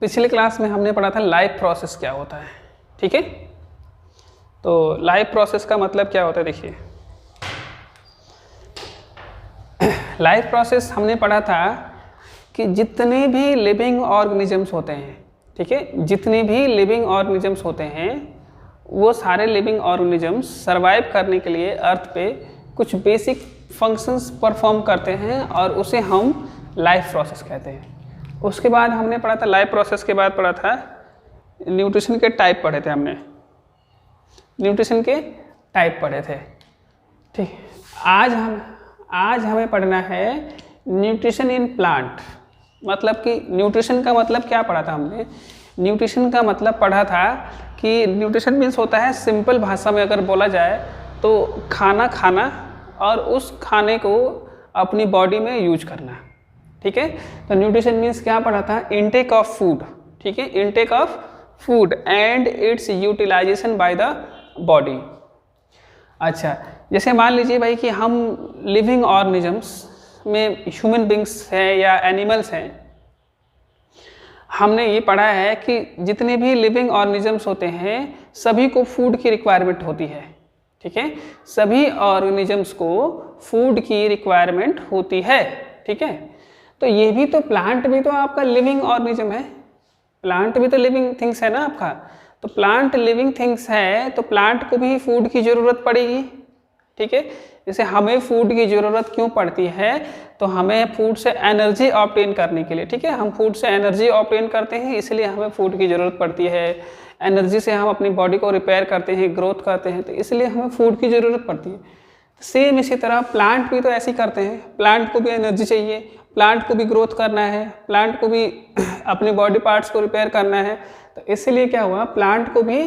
पिछले क्लास में हमने पढ़ा था लाइफ प्रोसेस क्या होता है, ठीक है। तो लाइफ प्रोसेस का मतलब क्या होता है, देखिए लाइफ प्रोसेस हमने पढ़ा था कि जितने भी लिविंग ऑर्गेनिजम्स होते हैं, ठीक है, जितने भी लिविंग ऑर्गेनिजम्स होते हैं वो सारे लिविंग ऑर्गेनिजम्स सरवाइव करने के लिए अर्थ पे कुछ बेसिक फंक्शंस परफॉर्म करते हैं और उसे हम लाइफ प्रोसेस कहते हैं। उसके बाद हमने पढ़ा था, लाइफ प्रोसेस के बाद पढ़ा था न्यूट्रिशन के टाइप पढ़े थे हमने, न्यूट्रिशन के टाइप पढ़े थे, ठीक। आज हमें पढ़ना है न्यूट्रिशन इन प्लांट। मतलब कि न्यूट्रिशन का मतलब क्या पढ़ा था हमने, न्यूट्रिशन का मतलब पढ़ा था कि न्यूट्रिशन मीन्स होता है, सिंपल भाषा में अगर बोला जाए तो खाना खाना और उस खाने को अपनी बॉडी में यूज करना, ठीक है। तो न्यूट्रिशन मीन्स क्या पढ़ा था, इनटेक ऑफ फूड, ठीक है, intake of food and its utilization by the body. अच्छा, जैसे मान लीजिए भाई कि हम लिविंग ऑर्गेनिजम्स में ह्यूमन बींग्स हैं या एनिमल्स हैं, हमने ये पढ़ा है कि जितने भी लिविंग ऑर्गेनिजम्स होते हैं सभी को फूड की रिक्वायरमेंट होती है, ठीक है, सभी ऑर्गेनिजम्स को फूड की रिक्वायरमेंट होती है, ठीक है। तो ये भी तो प्लांट भी तो आपका लिविंग ऑर्गेनिज्म है, प्लांट भी तो लिविंग थिंग्स है ना आपका। तो प्लांट लिविंग थिंग्स है तो प्लांट को भी फूड की ज़रूरत पड़ेगी, ठीक है। जैसे हमें फूड की ज़रूरत क्यों पड़ती है, तो हमें फूड से एनर्जी ऑब्टेन करने के लिए, ठीक है, हम फूड से एनर्जी ऑब्टेन करते हैं, इसलिए हमें फूड की ज़रूरत पड़ती है। एनर्जी से हम अपनी बॉडी को रिपेयर करते हैं, ग्रोथ करते हैं, तो इसलिए हमें फूड की ज़रूरत पड़ती है। सेम इसी तरह प्लांट भी तो ऐसे ही करते हैं, प्लांट को भी एनर्जी चाहिए, प्लांट को भी ग्रोथ करना है, प्लांट को भी अपने बॉडी पार्ट्स को रिपेयर करना है, तो इसलिए क्या हुआ, प्लांट को भी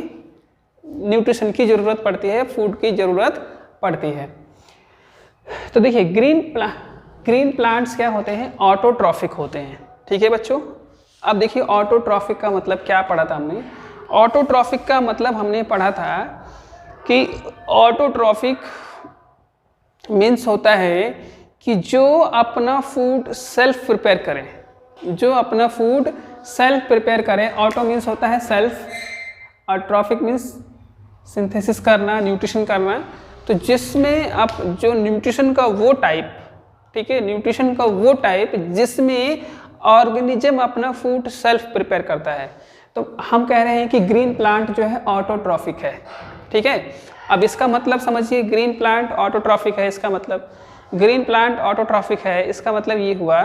न्यूट्रिशन की ज़रूरत पड़ती है, फूड की ज़रूरत पड़ती है। तो देखिए ग्रीन प्लांट्स क्या होते हैं, ऑटोट्रॉफिक होते हैं, ठीक है बच्चों। अब देखिए ऑटोट्रॉफिक का मतलब क्या पढ़ा था हमने, ऑटोट्रॉफिक का मतलब हमने पढ़ा था कि ऑटोट्रॉफिक मीन्स होता है कि जो अपना फूड सेल्फ प्रिपेयर करें, जो अपना फूड सेल्फ प्रिपेयर करें। ऑटो मीन्स होता है सेल्फ और ट्रॉफिक मीन्स सिंथेसिस करना, न्यूट्रिशन करना। तो जिसमें आप जो न्यूट्रिशन का वो टाइप, ठीक है, न्यूट्रिशन का वो टाइप जिसमें ऑर्गेनिज्म अपना फूड सेल्फ प्रिपेयर करता है, तो हम कह रहे हैं कि ग्रीन प्लांट जो है ऑटोट्रॉफिक है, ठीक है। अब इसका मतलब समझिए, ग्रीन प्लांट ऑटोट्रॉफिक है, इसका मतलब ग्रीन प्लांट ऑटोट्रॉफिक है, इसका मतलब ये हुआ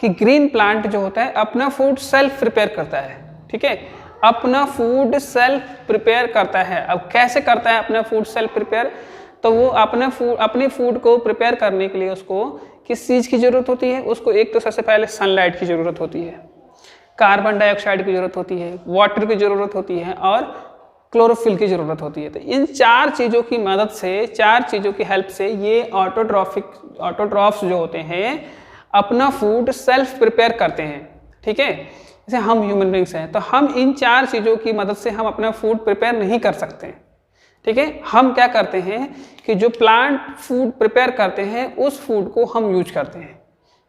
कि ग्रीन प्लांट जो होता है अपना फूड सेल्फ प्रिपेयर करता है, ठीक है, अपना फूड सेल्फ प्रिपेयर करता है। अब कैसे करता है अपना फूड सेल्फ प्रिपेयर, तो वो अपने फूड को प्रिपेयर करने के लिए उसको किस चीज़ की ज़रूरत होती है, उसको एक तो सबसे पहले सनलाइट की ज़रूरत होती है, कार्बन डाइऑक्साइड की ज़रूरत होती है, वाटर की ज़रूरत होती है और क्लोरोफिल की ज़रूरत होती है। तो इन चार चीज़ों की मदद से, चार चीज़ों की हेल्प से ये ऑटोट्रॉफ्स जो होते हैं अपना फूड सेल्फ प्रिपेयर करते हैं, ठीक है। जैसे हम ह्यूमन बींग्स हैं तो हम इन चार चीज़ों की मदद से हम अपना फूड प्रिपेयर नहीं कर सकते, ठीक है। हम क्या करते हैं कि जो प्लांट फूड प्रिपेयर करते हैं उस फूड को हम यूज करते हैं,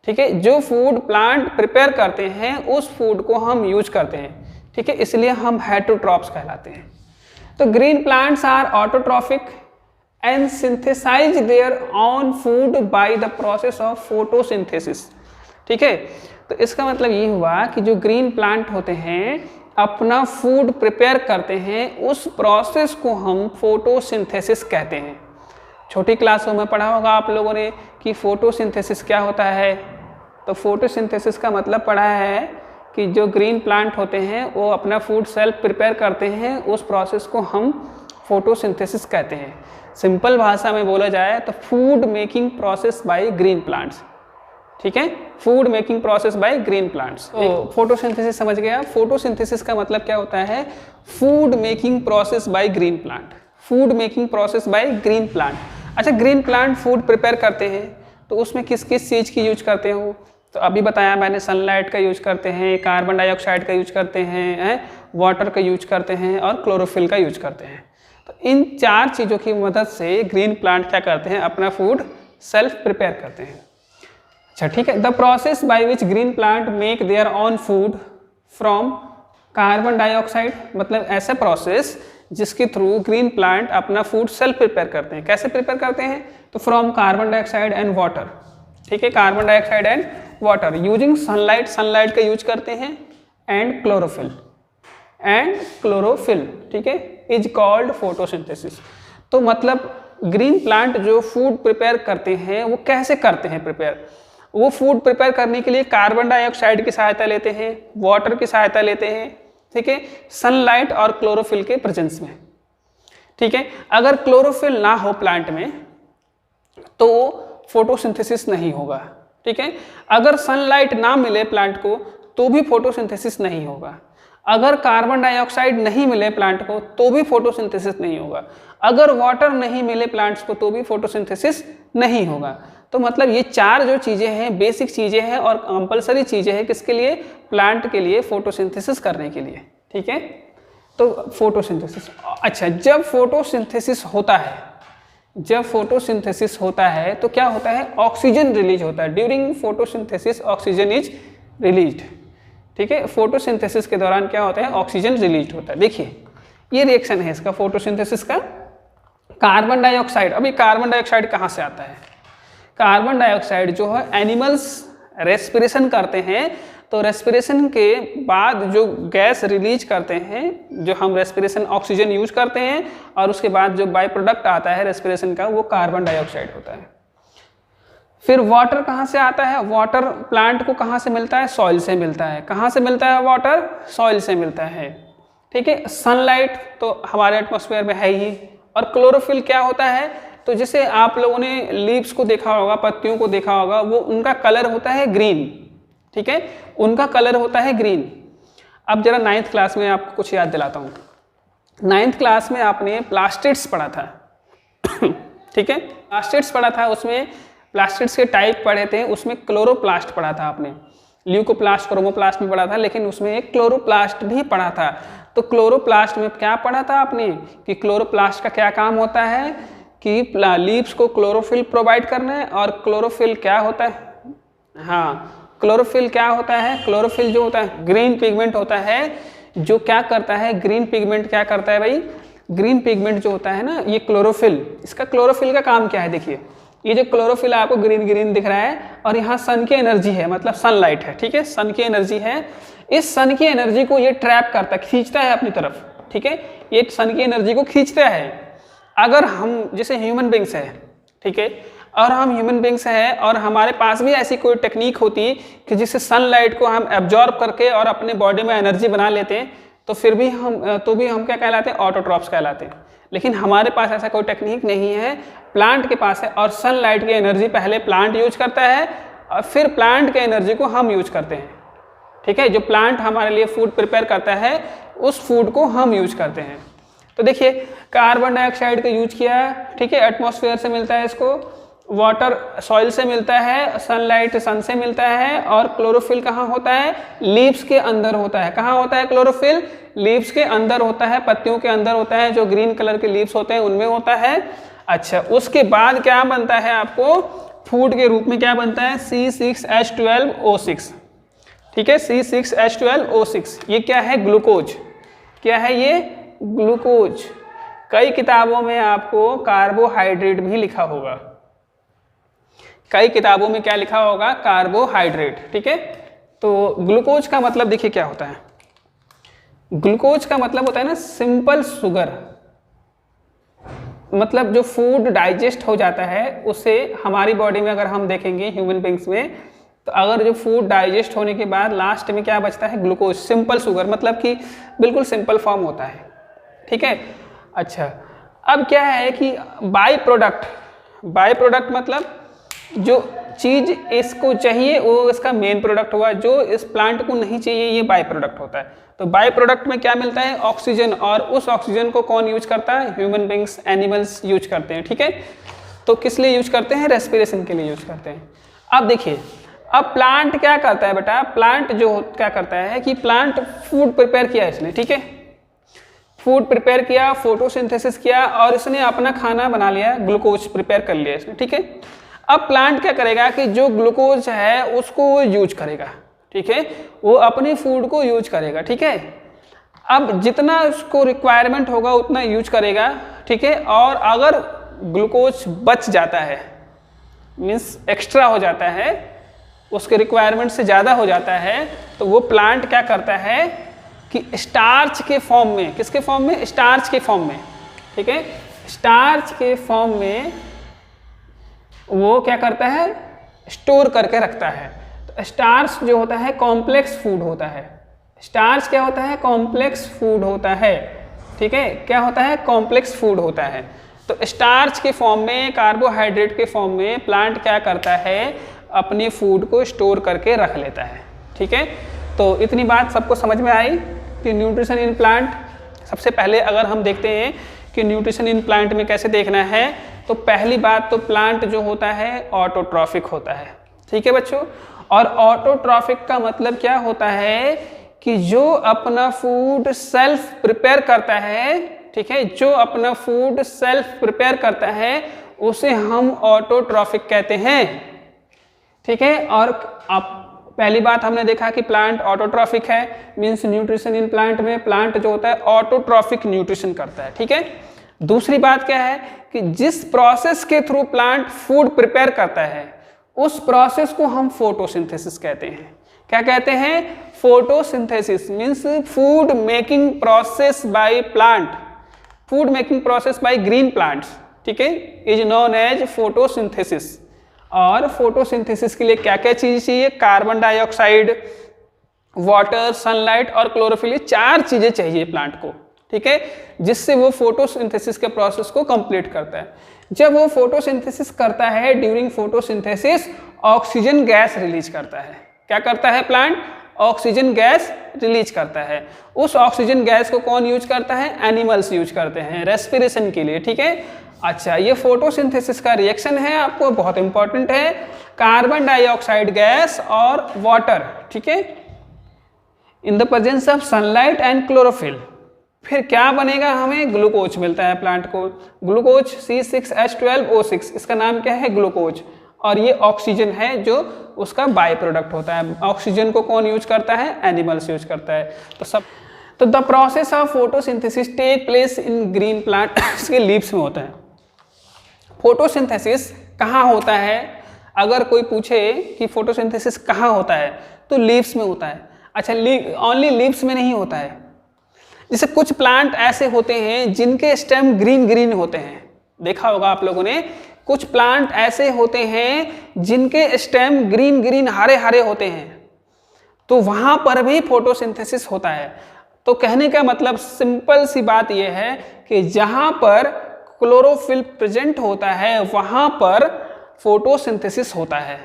ठीक है, जो फूड प्लांट प्रिपेयर करते हैं उस फूड को हम यूज करते हैं, ठीक है, इसलिए हम हेटरोट्रॉफ्स कहलाते हैं। तो green plants are autotrophic and synthesize their own food by the process of photosynthesis, ठीक है। तो इसका मतलब ये हुआ कि जो ग्रीन प्लांट होते हैं अपना फूड प्रिपेयर करते हैं, उस प्रोसेस को हम फोटोसिंथेसिस कहते हैं। छोटी क्लासों में पढ़ा होगा आप लोगों ने कि फोटोसिंथेसिस क्या होता है। तो फोटोसिंथेसिस का मतलब पढ़ा है कि जो ग्रीन प्लांट होते हैं वो अपना फूड सेल्फ प्रिपेयर करते हैं, उस प्रोसेस को हम फोटोसिंथेसिस कहते हैं। सिंपल भाषा में बोला जाए तो food making process by green plants, ठीक है, food making process by green plants. तो फोटोसिंथेसिस समझ गया। फोटोसिंथेसिस का मतलब क्या होता है, food making process by green plant, food making process by green plant. अच्छा, ग्रीन प्लांट फूड प्रिपेयर करते हैं तो उसमें किस किस चीज़ की यूज करते हो, तो अभी बताया मैंने, सनलाइट का यूज करते हैं, कार्बन डाइऑक्साइड का यूज करते हैं, वाटर का यूज करते हैं और क्लोरोफिल का यूज करते हैं। तो इन चार चीज़ों की मदद से ग्रीन प्लांट क्या करते हैं, अपना फूड सेल्फ प्रिपेयर करते हैं। अच्छा ठीक है, the process by which green plant make their own food from carbon dioxide मतलब ऐसा प्रोसेस जिसके थ्रू ग्रीन प्लांट अपना फूड सेल्फ प्रिपेयर करते हैं। कैसे प्रिपेयर करते हैं? तो from carbon dioxide and water, ठीक है, carbon dioxide and water using sunlight, sunlight का यूज करते हैं, एंड क्लोरोफिल, ठीक है, इज कॉल्ड फोटोसिंथेसिस। तो मतलब ग्रीन प्लांट जो फूड प्रिपेयर करते हैं वो कैसे करते हैं प्रिपेयर? वो फूड प्रिपेयर करने के लिए कार्बन डाइऑक्साइड की सहायता लेते हैं, वाटर की सहायता लेते हैं, ठीक है, सनलाइट और क्लोरोफिल के प्रेजेंस में, ठीक है। अगर क्लोरोफिल ना हो प्लांट में तो फोटोसिंथेसिस नहीं होगा, ठीक है। अगर सनलाइट ना मिले प्लांट को तो भी फोटोसिंथेसिस नहीं होगा। अगर कार्बन डाइऑक्साइड नहीं मिले प्लांट को तो भी फोटोसिंथेसिस नहीं होगा। अगर वाटर नहीं मिले प्लांट्स को तो भी फोटोसिंथेसिस नहीं होगा। तो मतलब ये चार जो चीज़ें हैं बेसिक चीज़ें हैं और कंपलसरी चीज़ें हैं किसके लिए? प्लांट के लिए, फोटोसिंथेसिस करने के लिए, ठीक है। तो फोटोसिंथेसिस, अच्छा, जब फोटोसिंथेसिस होता है तो क्या होता है? ऑक्सीजन रिलीज होता है। During photosynthesis oxygen is released, ठीक है। फोटोसिंथेसिस के दौरान क्या होता है? ऑक्सीजन रिलीज होता है। देखिए ये रिएक्शन है इसका फोटोसिंथेसिस का। कार्बन डाइऑक्साइड, अभी कार्बन डाइऑक्साइड कहाँ से आता है? कार्बन डाइऑक्साइड जो है एनिमल्स रेस्पिरेशन करते हैं, तो रेस्पिरेशन के बाद जो गैस रिलीज करते हैं, जो हम रेस्पिरेशन ऑक्सीजन यूज करते हैं, और उसके बाद जो बाई प्रोडक्ट आता है रेस्पिरेशन का वो कार्बन डाइऑक्साइड होता है। फिर वाटर कहाँ से आता है? वाटर प्लांट को कहाँ से मिलता है? सॉइल से मिलता है। कहाँ से मिलता है वाटर? सॉइल से मिलता है, ठीक है। सनलाइट तो हमारे एटमॉस्फेयर में है ही। और क्लोरोफिल क्या होता है? तो जैसे आप लोगों ने लीव्स को देखा होगा, पत्तियों को देखा होगा, वो उनका कलर होता है ग्रीन, ठीक है, उनका कलर होता है ग्रीन। अब जरा 9th क्लास में आपको कुछ याद दिलाता हूँ। 9th क्लास में आपने प्लास्टिड्स पढ़ा था ठीक है, प्लास्टिड्स पढ़ा था, उसमें प्लास्टिड्स के टाइप पढ़े थे, उसमें क्लोरोप्लास्ट पढ़ा था आपने। ल्यूकोप्लास्ट, क्रोमोप्लास्ट में पढ़ा था, लेकिन उसमें एक क्लोरोप्लास्ट भी पढ़ा था। तो क्लोरोप्लास्ट में क्या पढ़ा था आपने कि क्लोरोप्लास्ट का क्या काम होता है कि लीव्स को क्लोरोफिल प्रोवाइड करना है। और क्लोरोफिल क्या होता है? हाँ, क्लोरोफिल क्या होता है? क्लोरोफिल जो होता है ग्रीन पिगमेंट होता है, जो क्या करता है? ग्रीन पिगमेंट क्या करता है भाई? ग्रीन पिगमेंट जो होता है ना, ये क्लोरोफिल, इसका क्लोरोफिल का काम क्या है? देखिए ये जो क्लोरोफिल आपको ग्रीन ग्रीन दिख रहा है, और यहाँ सन की एनर्जी है, मतलब सनलाइट है, ठीक है, सन की एनर्जी है। इस सन की एनर्जी को ये ट्रैप करता है, खींचता है अपनी तरफ, ठीक है, ये सन की एनर्जी को खींचता है। अगर हम जैसे ह्यूमन बींग्स है, ठीक है, और हम ह्यूमन बींग्स हैं और हमारे पास भी ऐसी कोई टेक्निक होती कि जिससे सनलाइट को हम एब्जॉर्ब करके और अपने बॉडी में एनर्जी बना लेते हैं, तो फिर भी हम क्या कहलाते हैं? ऑटोट्रॉप्स कहलाते हैं। लेकिन हमारे पास ऐसा कोई टेक्निक नहीं है, प्लांट के पास है। और सनलाइट की एनर्जी पहले प्लांट यूज करता है और फिर प्लांट के एनर्जी को हम यूज करते हैं, ठीक है। जो प्लांट हमारे लिए फूड प्रिपेयर करता है उस फूड को हम यूज करते हैं। तो देखिए कार्बन डाइऑक्साइड का यूज किया है, ठीक है, एटमॉस्फेयर से मिलता है इसको, वाटर सॉइल से मिलता है, सनलाइट सन से मिलता है, और क्लोरोफिल कहाँ होता है? लीव्स के अंदर होता है। कहाँ होता है क्लोरोफिल? लीव्स के अंदर होता है, पत्तियों के अंदर होता है, जो ग्रीन कलर के लीव्स होते हैं उनमें होता है। अच्छा, उसके बाद क्या बनता है आपको फूड के रूप में? क्या बनता है? C6H12O6, ठीक है, C6H12O6। ये क्या है? ग्लूकोज। क्या है ये? ग्लूकोज। कई किताबों में आपको कार्बोहाइड्रेट भी लिखा होगा, कई किताबों में क्या लिखा होगा? कार्बोहाइड्रेट, ठीक है। तो ग्लूकोज का मतलब देखिए क्या होता है? ग्लूकोज का मतलब होता है ना सिंपल शुगर, मतलब जो फूड डाइजेस्ट हो जाता है उससे हमारी बॉडी में अगर हम देखेंगे ह्यूमन बींग्स में, तो अगर जो फूड डाइजेस्ट होने के बाद लास्ट में क्या बचता है? ग्लूकोज, सिंपल शुगर, मतलब कि बिल्कुल सिंपल फॉर्म होता है, ठीक है। अच्छा, अब क्या है कि बाई प्रोडक्ट मतलब जो चीज़ इसको चाहिए वो इसका मेन प्रोडक्ट हुआ, जो इस प्लांट को नहीं चाहिए ये बाई प्रोडक्ट होता है। तो बाई प्रोडक्ट में क्या मिलता है? ऑक्सीजन, और उस ऑक्सीजन को कौन यूज करता है? ह्यूमन बींग्स, एनिमल्स यूज करते हैं, ठीक है। तो किस लिए यूज करते हैं? रेस्पिरेशन के लिए यूज करते हैं। अब देखिए, अब प्लांट क्या करता है बेटा? प्लांट जो क्या करता है कि प्लांट फूड प्रिपेयर किया इसने, ठीक है, फूड प्रिपेयर किया, फोटोसिंथेसिस किया, और इसने अपना खाना बना लिया, ग्लूकोज प्रिपेयर कर लिया इसने, ठीक है। अब प्लांट क्या करेगा कि जो ग्लूकोज है उसको वो यूज करेगा, ठीक है, वो अपने फूड को यूज करेगा, ठीक है। अब जितना उसको रिक्वायरमेंट होगा उतना यूज करेगा, ठीक है। और अगर ग्लूकोज बच जाता है, मीन्स एक्स्ट्रा हो जाता है, उसके रिक्वायरमेंट से ज़्यादा हो जाता है, तो वो प्लांट क्या करता है कि स्टार्च के फॉर्म में, किसके फॉर्म में, स्टार्च के फॉर्म में, ठीक है, स्टार्च के फॉर्म में वो क्या करता है, स्टोर करके रखता है। तो स्टार्च जो होता है कॉम्प्लेक्स फूड होता है। स्टार्च क्या होता है, कॉम्प्लेक्स फूड होता है, ठीक है, क्या होता है, कॉम्प्लेक्स फूड होता है। तो स्टार्च के फॉर्म में, कार्बोहाइड्रेट के फॉर्म में प्लांट क्या करता है, अपनी फूड को स्टोर करके रख लेता है, ठीक है। तो इतनी बात सबको समझ में आई कि न्यूट्रिशन इन प्लांट। सबसे पहले अगर हम देखते हैं कि न्यूट्रिशन इन प्लांट में कैसे देखना है, तो पहली बात तो प्लांट जो होता है ऑटोट्रॉफिक होता है, ठीक है बच्चों। और ऑटोट्रॉफिक का मतलब क्या होता है कि जो अपना फूड सेल्फ प्रिपेयर करता है, ठीक है, जो अपना फूड सेल्फ प्रिपेयर करता है उसे हम ऑटोट्रॉफिक कहते हैं, ठीक है। और आप पहली बात हमने देखा कि प्लांट ऑटोट्रॉफिक है, मींस न्यूट्रिशन इन प्लांट में प्लांट जो होता है ऑटोट्रॉफिक न्यूट्रिशन करता है, ठीक है। दूसरी बात क्या है कि जिस प्रोसेस के थ्रू प्लांट फूड प्रिपेयर करता है उस प्रोसेस को हम फोटोसिंथेसिस कहते हैं। क्या कहते हैं, photosynthesis, means food making process by plant, food making process by green plants, ठीक है, इज नोन एज फोटोसिंथेसिस। और फोटोसिंथेसिस के लिए क्या क्या चीज़ चाहिए, कार्बन डाइऑक्साइड, वाटर, सनलाइट और क्लोरोफिल, ये 4 चीज़ें चाहिए प्लांट को, ठीक है, जिससे वो फोटोसिंथेसिस के प्रोसेस को कंप्लीट करता है। जब वो फोटोसिंथेसिस करता है, during photosynthesis oxygen gas release करता है। क्या करता है प्लांट, ऑक्सीजन गैस रिलीज करता है। उस ऑक्सीजन गैस को कौन यूज करता है, एनिमल्स यूज करते हैं रेस्पिरेशन के लिए, ठीक है। अच्छा, ये फोटोसिंथेसिस का रिएक्शन है, आपको बहुत इंपॉर्टेंट है, कार्बन डाइऑक्साइड गैस और वाटर, ठीक है, in the presence of sunlight and chlorophyll. फिर क्या बनेगा, हमें ग्लूकोज मिलता है प्लांट को, ग्लूकोज C6H12O6, इसका नाम क्या है, ग्लूकोज। और ये ऑक्सीजन है जो उसका बाय प्रोडक्ट होता है। ऑक्सीजन को कौन यूज करता है, एनिमल्स यूज करता है। तो the process of photosynthesis take place in green plant, इसके लीव्स में होता है। फोटोसिंथेसिस कहाँ होता है, अगर कोई पूछे कि फोटोसिंथेसिस कहाँ होता है तो लीव्स में होता है। अच्छा, ओनली लीव्स में नहीं होता है, जैसे कुछ प्लांट ऐसे होते हैं जिनके स्टेम ग्रीन ग्रीन होते हैं, देखा होगा आप लोगों ने, कुछ प्लांट ऐसे होते हैं जिनके stem green green Hare Hare होते हैं, तो वहां पर भी फोटोसिंथेसिस होता है। तो कहने का मतलब सिंपल सी बात यह है कि जहां पर क्लोरोफिल प्रेजेंट होता है वहां पर फोटोसिंथेसिस होता है,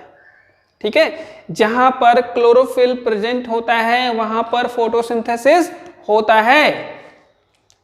ठीक है, जहां पर क्लोरोफिल प्रेजेंट होता है वहां पर फोटोसिंथेसिस होता है,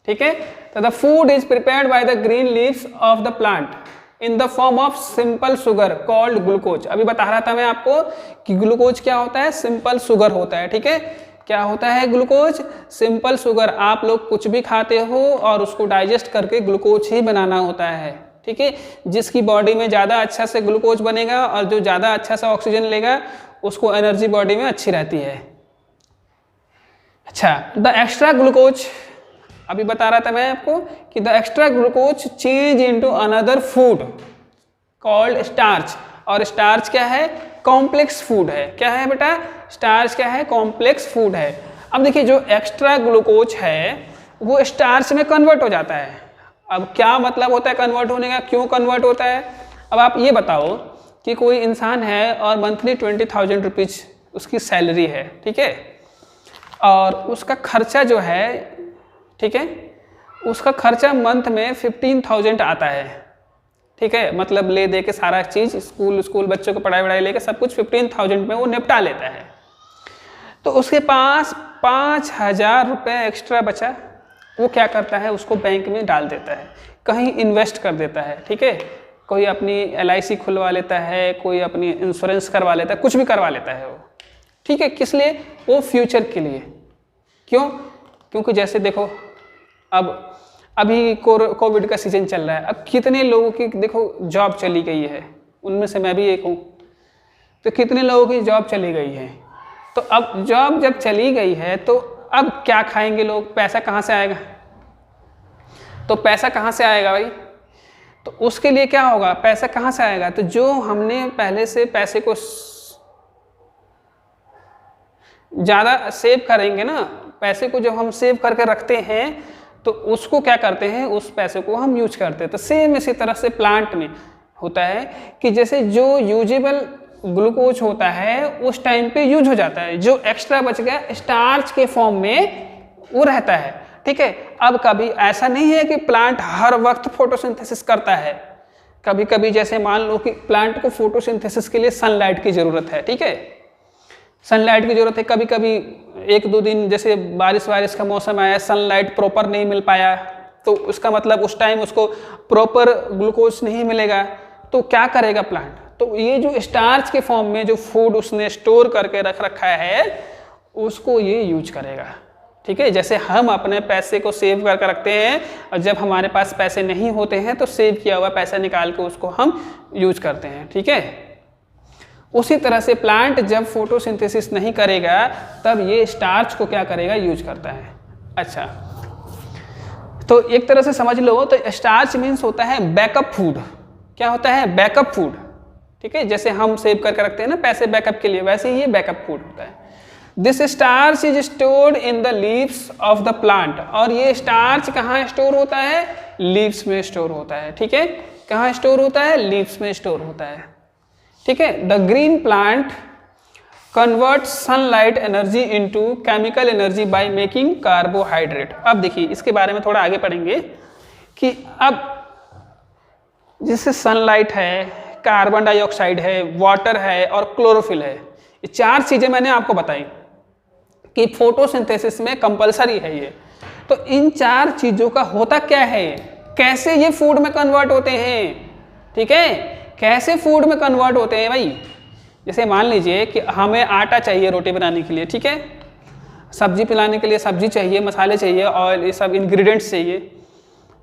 ठीक है। तो the food is prepared by the green leaves of the plant in the form of simple sugar called glucose. अभी बता रहा था मैं आपको कि ग्लूकोज क्या होता है, सिंपल शुगर होता है, ठीक है। क्या होता है ग्लूकोज, सिंपल शुगर। आप लोग कुछ भी खाते हो और उसको डाइजेस्ट करके ग्लूकोज ही बनाना होता है, ठीक है। जिसकी बॉडी में ज़्यादा अच्छा से ग्लूकोज बनेगा और जो ज़्यादा अच्छा सा ऑक्सीजन लेगा उसको एनर्जी बॉडी में अच्छी रहती है। अच्छा, द एक्स्ट्रा ग्लूकोज, अभी बता रहा था मैं आपको कि the extra glucose change into another food called starch. और स्टार्च क्या है, कॉम्प्लेक्स फूड है। क्या है बेटा, स्टार्च क्या है, कॉम्प्लेक्स फूड है। अब देखिए जो एक्स्ट्रा ग्लूकोज है वो स्टार्च में कन्वर्ट हो जाता है। अब क्या मतलब होता है कन्वर्ट होने का, क्यों कन्वर्ट होता है। अब आप ये बताओ कि कोई इंसान है और मंथली 20,000 रुपीज़ उसकी सैलरी है, ठीक है, और उसका खर्चा जो है, ठीक है, उसका खर्चा मंथ में 15,000 आता है, ठीक है, मतलब ले दे के सारा चीज़, स्कूल बच्चों को पढ़ाई वढ़ाई लेके सब कुछ 15,000 में वो निपटा लेता है। तो उसके पास 5,000 रुपये एक्स्ट्रा बचा, वो क्या करता है, उसको बैंक में डाल देता है, कहीं इन्वेस्ट कर देता है, ठीक है, कोई अपनी LIC खुलवा लेता है, कोई अपनी इंश्योरेंस करवा लेता है, कुछ भी करवा लेता है वो, ठीक है। किस लिए, वो फ्यूचर के लिए। क्यों, क्योंकि जैसे देखो अब अभी कोविड का सीजन चल रहा है, अब कितने लोगों की देखो जॉब चली गई है, उनमें से मैं भी एक हूँ, तो कितने लोगों की जॉब चली गई है। तो अब जॉब जब चली गई है तो अब क्या खाएंगे लोग, पैसा कहाँ से आएगा? तो पैसा कहाँ से आएगा भाई? तो उसके लिए क्या होगा, पैसा कहाँ से आएगा? तो जो हमने पहले से पैसे को ज़्यादा सेव करेंगे ना, पैसे को जब हम सेव करके रखते हैं तो उसको क्या करते हैं, उस पैसे को हम यूज करते हैं। तो सेम इसी तरह से प्लांट में होता है कि जैसे जो यूजेबल ग्लूकोज होता है उस टाइम पे यूज हो जाता है, जो एक्स्ट्रा बच गया स्टार्च के फॉर्म में वो रहता है। ठीक है, अब कभी ऐसा नहीं है कि प्लांट हर वक्त फोटोसिंथेसिस करता है। कभी कभी जैसे मान लो कि प्लांट को फोटोसिंथेसिस के लिए सनलाइट की ज़रूरत है। ठीक है, सनलाइट की ज़रूरत है। कभी कभी एक दो दिन जैसे बारिश का मौसम आया, सनलाइट प्रॉपर नहीं मिल पाया, तो उसका मतलब उस टाइम उसको प्रॉपर ग्लूकोज नहीं मिलेगा, तो क्या करेगा प्लांट? तो ये जो स्टार्च के फॉर्म में जो फूड उसने स्टोर करके रख रखा है उसको ये यूज करेगा। ठीक है, जैसे हम अपने पैसे को सेव करके रखते हैं और जब हमारे पास पैसे नहीं होते हैं तो सेव किया हुआ पैसा निकाल के उसको हम यूज करते हैं। ठीक है, उसी तरह से प्लांट जब फोटोसिंथेसिस नहीं करेगा तब ये स्टार्च को क्या करेगा, यूज करता है। अच्छा, तो एक तरह से समझ लो तो स्टार्च मीन्स होता है बैकअप फूड। क्या होता है? Backup food. ठीक है, जैसे हम सेव करके रखते हैं ना पैसे बैकअप के लिए, वैसे ही ये बैकअप फूड होता है। This starch is stored in the leaves of the plant. और ये स्टार्च कहाँ स्टोर होता है? लीव्स में स्टोर होता है। ठीक है, कहाँ स्टोर होता है? लीव्स में स्टोर होता है। ठीक है, the green plant convert sunlight energy into chemical energy by making carbohydrate. अब देखिए इसके बारे में थोड़ा आगे पढ़ेंगे कि अब जैसे सनलाइट है, कार्बन डाइऑक्साइड है, वाटर है और क्लोरोफिल है, ये चार चीजें मैंने आपको बताई कि फोटोसिंथेसिस में कंपलसरी है ये। तो इन चार चीजों का होता क्या है, कैसे ये फूड में कन्वर्ट होते हैं? ठीक है, कैसे फूड में कन्वर्ट होते हैं भाई? जैसे मान लीजिए कि हमें आटा चाहिए रोटी बनाने के लिए, ठीक है, सब्जी पिलाने के लिए सब्जी चाहिए, मसाले चाहिए, ऑयल, ये सब इंग्रेडिएंट्स चाहिए,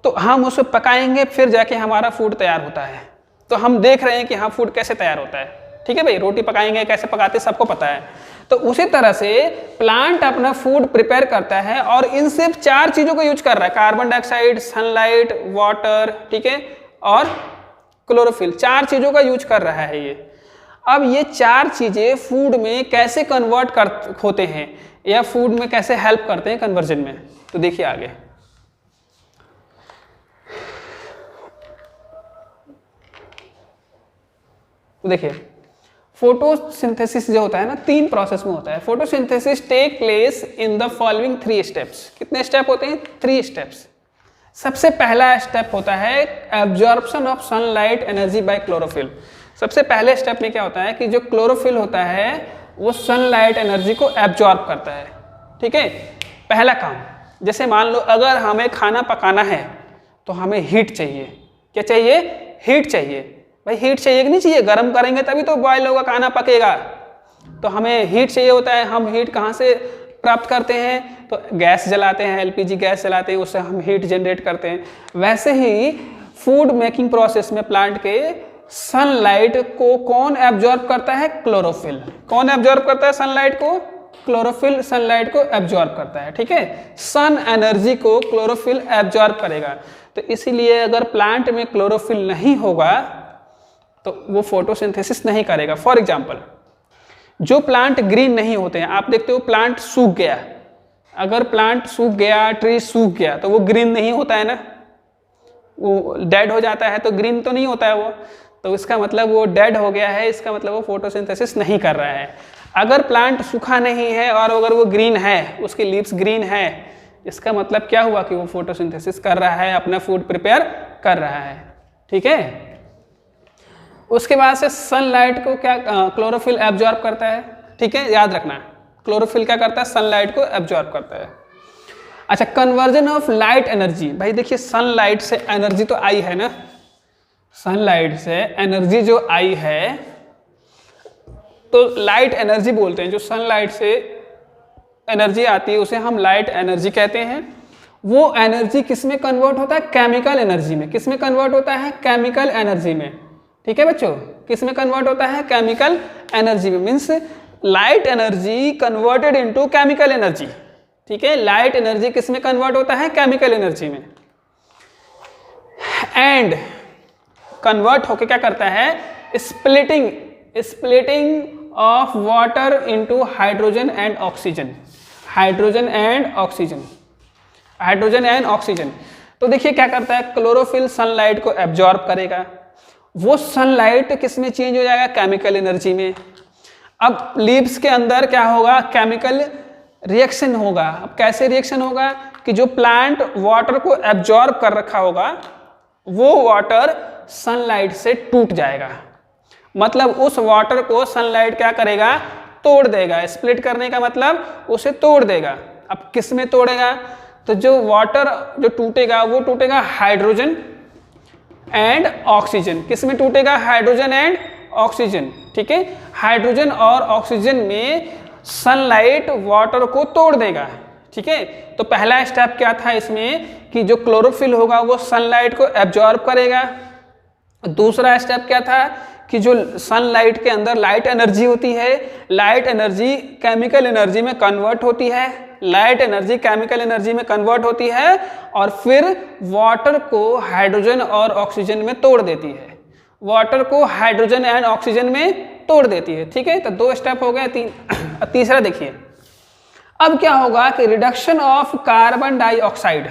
तो हम उसे पकाएंगे फिर जाके हमारा फूड तैयार होता है। तो हम देख रहे हैं कि हाँ फूड कैसे तैयार होता है। ठीक है भाई, रोटी पकाएंगे कैसे पकाते सबको पता है। तो उसी तरह से प्लांट अपना फूड प्रिपेयर करता है और इन सिर्फ चार चीज़ों को यूज कर रहा है, कार्बन डाइऑक्साइड, सनलाइट, वाटर, ठीक है, और क्लोरोफिल, चार चीज़ों का यूज कर रहा है ये। अब ये चार चीज़ें फूड में कैसे कन्वर्ट होते हैं या फूड में कैसे हेल्प करते हैं कन्वर्जन में, तो देखिए आगे। तो देखिए फोटोसिंथेसिस जो होता है ना, तीन प्रोसेस में होता है। Photosynthesis take place in the following 3 steps. कितने स्टेप होते हैं? 3 स्टेप्स। सबसे पहला स्टेप होता है absorption of sunlight energy by chlorophyll. सबसे पहले स्टेप में क्या होता है कि जो क्लोरोफिल होता है वो सनलाइट एनर्जी को एब्जॉर्ब करता है। ठीक है, पहला काम। जैसे मान लो अगर हमें खाना पकाना है तो हमें हीट चाहिए। क्या चाहिए? हीट चाहिए। भाई हीट चाहिए कि नहीं चाहिए? गर्म करेंगे तभी तो बॉयल होगा, खाना पकेगा। तो हमें हीट चाहिए होता है। हम हीट कहाँ से प्राप्त करते हैं? तो गैस जलाते हैं, एलपीजी गैस जलाते हैं, उससे हम हीट जनरेट करते हैं। वैसे ही फूड मेकिंग प्रोसेस में प्लांट के सनलाइट को कौन एब्जॉर्ब करता है? क्लोरोफिल। कौन एब्जॉर्ब करता है सनलाइट को? क्लोरोफिल सनलाइट को एब्जॉर्ब करता है। ठीक है, सन एनर्जी को क्लोरोफिल एब्जॉर्ब करेगा। तो इसीलिए अगर प्लांट में क्लोरोफिल नहीं होगा तो वो फोटोसिंथेसिस नहीं करेगा। फॉर एग्जाम्पल, जो प्लांट ग्रीन नहीं होते हैं, आप देखते हो प्लांट सूख गया, अगर प्लांट सूख गया, ट्री सूख गया, तो वो ग्रीन नहीं होता है ना, वो डेड हो जाता है, तो ग्रीन तो नहीं होता है वो। तो इसका मतलब वो डेड हो गया है, इसका मतलब वो फोटोसिंथेसिस नहीं कर रहा है। अगर प्लांट सूखा नहीं है और अगर वो ग्रीन है, उसकी लीव्स ग्रीन है, इसका मतलब क्या हुआ कि वो फोटोसिंथेसिस कर रहा है, अपना फूड प्रिपेयर कर रहा है। ठीक है, उसके बाद से सनलाइट को क्या क्लोरोफिल एब्जॉर्ब करता है। ठीक है, याद रखना, क्लोरोफिल क्या करता है? सनलाइट को एब्जॉर्ब करता है। अच्छा, कन्वर्जन ऑफ लाइट एनर्जी। भाई देखिए सनलाइट से एनर्जी तो आई है ना, सनलाइट से एनर्जी जो आई है तो लाइट एनर्जी बोलते हैं। जो सनलाइट से एनर्जी आती है उसे हम लाइट एनर्जी कहते हैं। वो एनर्जी किस में कन्वर्ट होता है? केमिकल एनर्जी में। किस में कन्वर्ट होता है? केमिकल एनर्जी में। ठीक है बच्चों, किस में कन्वर्ट होता है? केमिकल एनर्जी में। Means light energy converted into chemical energy. ठीक है, लाइट एनर्जी किस में कन्वर्ट होता है? केमिकल एनर्जी में। एंड कन्वर्ट होके क्या करता है? Splitting of water into hydrogen and oxygen. Hydrogen and oxygen. तो देखिए क्या करता है, क्लोरोफिल सनलाइट को एब्जॉर्ब करेगा, वो सनलाइट किस में चेंज हो जाएगा? केमिकल एनर्जी में। अब लीव्स के अंदर क्या होगा? केमिकल रिएक्शन होगा। अब कैसे रिएक्शन होगा कि जो प्लांट वाटर को एब्जॉर्ब कर रखा होगा वो वाटर सनलाइट से टूट जाएगा, मतलब उस वाटर को सनलाइट क्या करेगा? तोड़ देगा। स्प्लिट करने का मतलब उसे तोड़ देगा। अब किस में तोड़ेगा? तो जो वाटर जो टूटेगा वो टूटेगा हाइड्रोजन एंड ऑक्सीजन। किस में टूटेगा? Hydrogen and oxygen. ठीक है, हाइड्रोजन और ऑक्सीजन में सनलाइट वाटर को तोड़ देगा। ठीक है, तो पहला स्टेप क्या था इसमें कि जो क्लोरोफिल होगा वो सनलाइट को एब्जॉर्ब करेगा। दूसरा स्टेप क्या था कि जो सनलाइट के अंदर लाइट एनर्जी होती है, लाइट एनर्जी केमिकल एनर्जी में कन्वर्ट होती है, लाइट एनर्जी केमिकल एनर्जी में कन्वर्ट होती है और फिर वाटर को हाइड्रोजन और ऑक्सीजन में तोड़ देती है, वाटर को हाइड्रोजन एंड ऑक्सीजन में तोड़ देती है। ठीक है, तो दो स्टेप हो गए। तीसरा देखिए, अब क्या होगा कि रिडक्शन ऑफ कार्बन डाइऑक्साइड।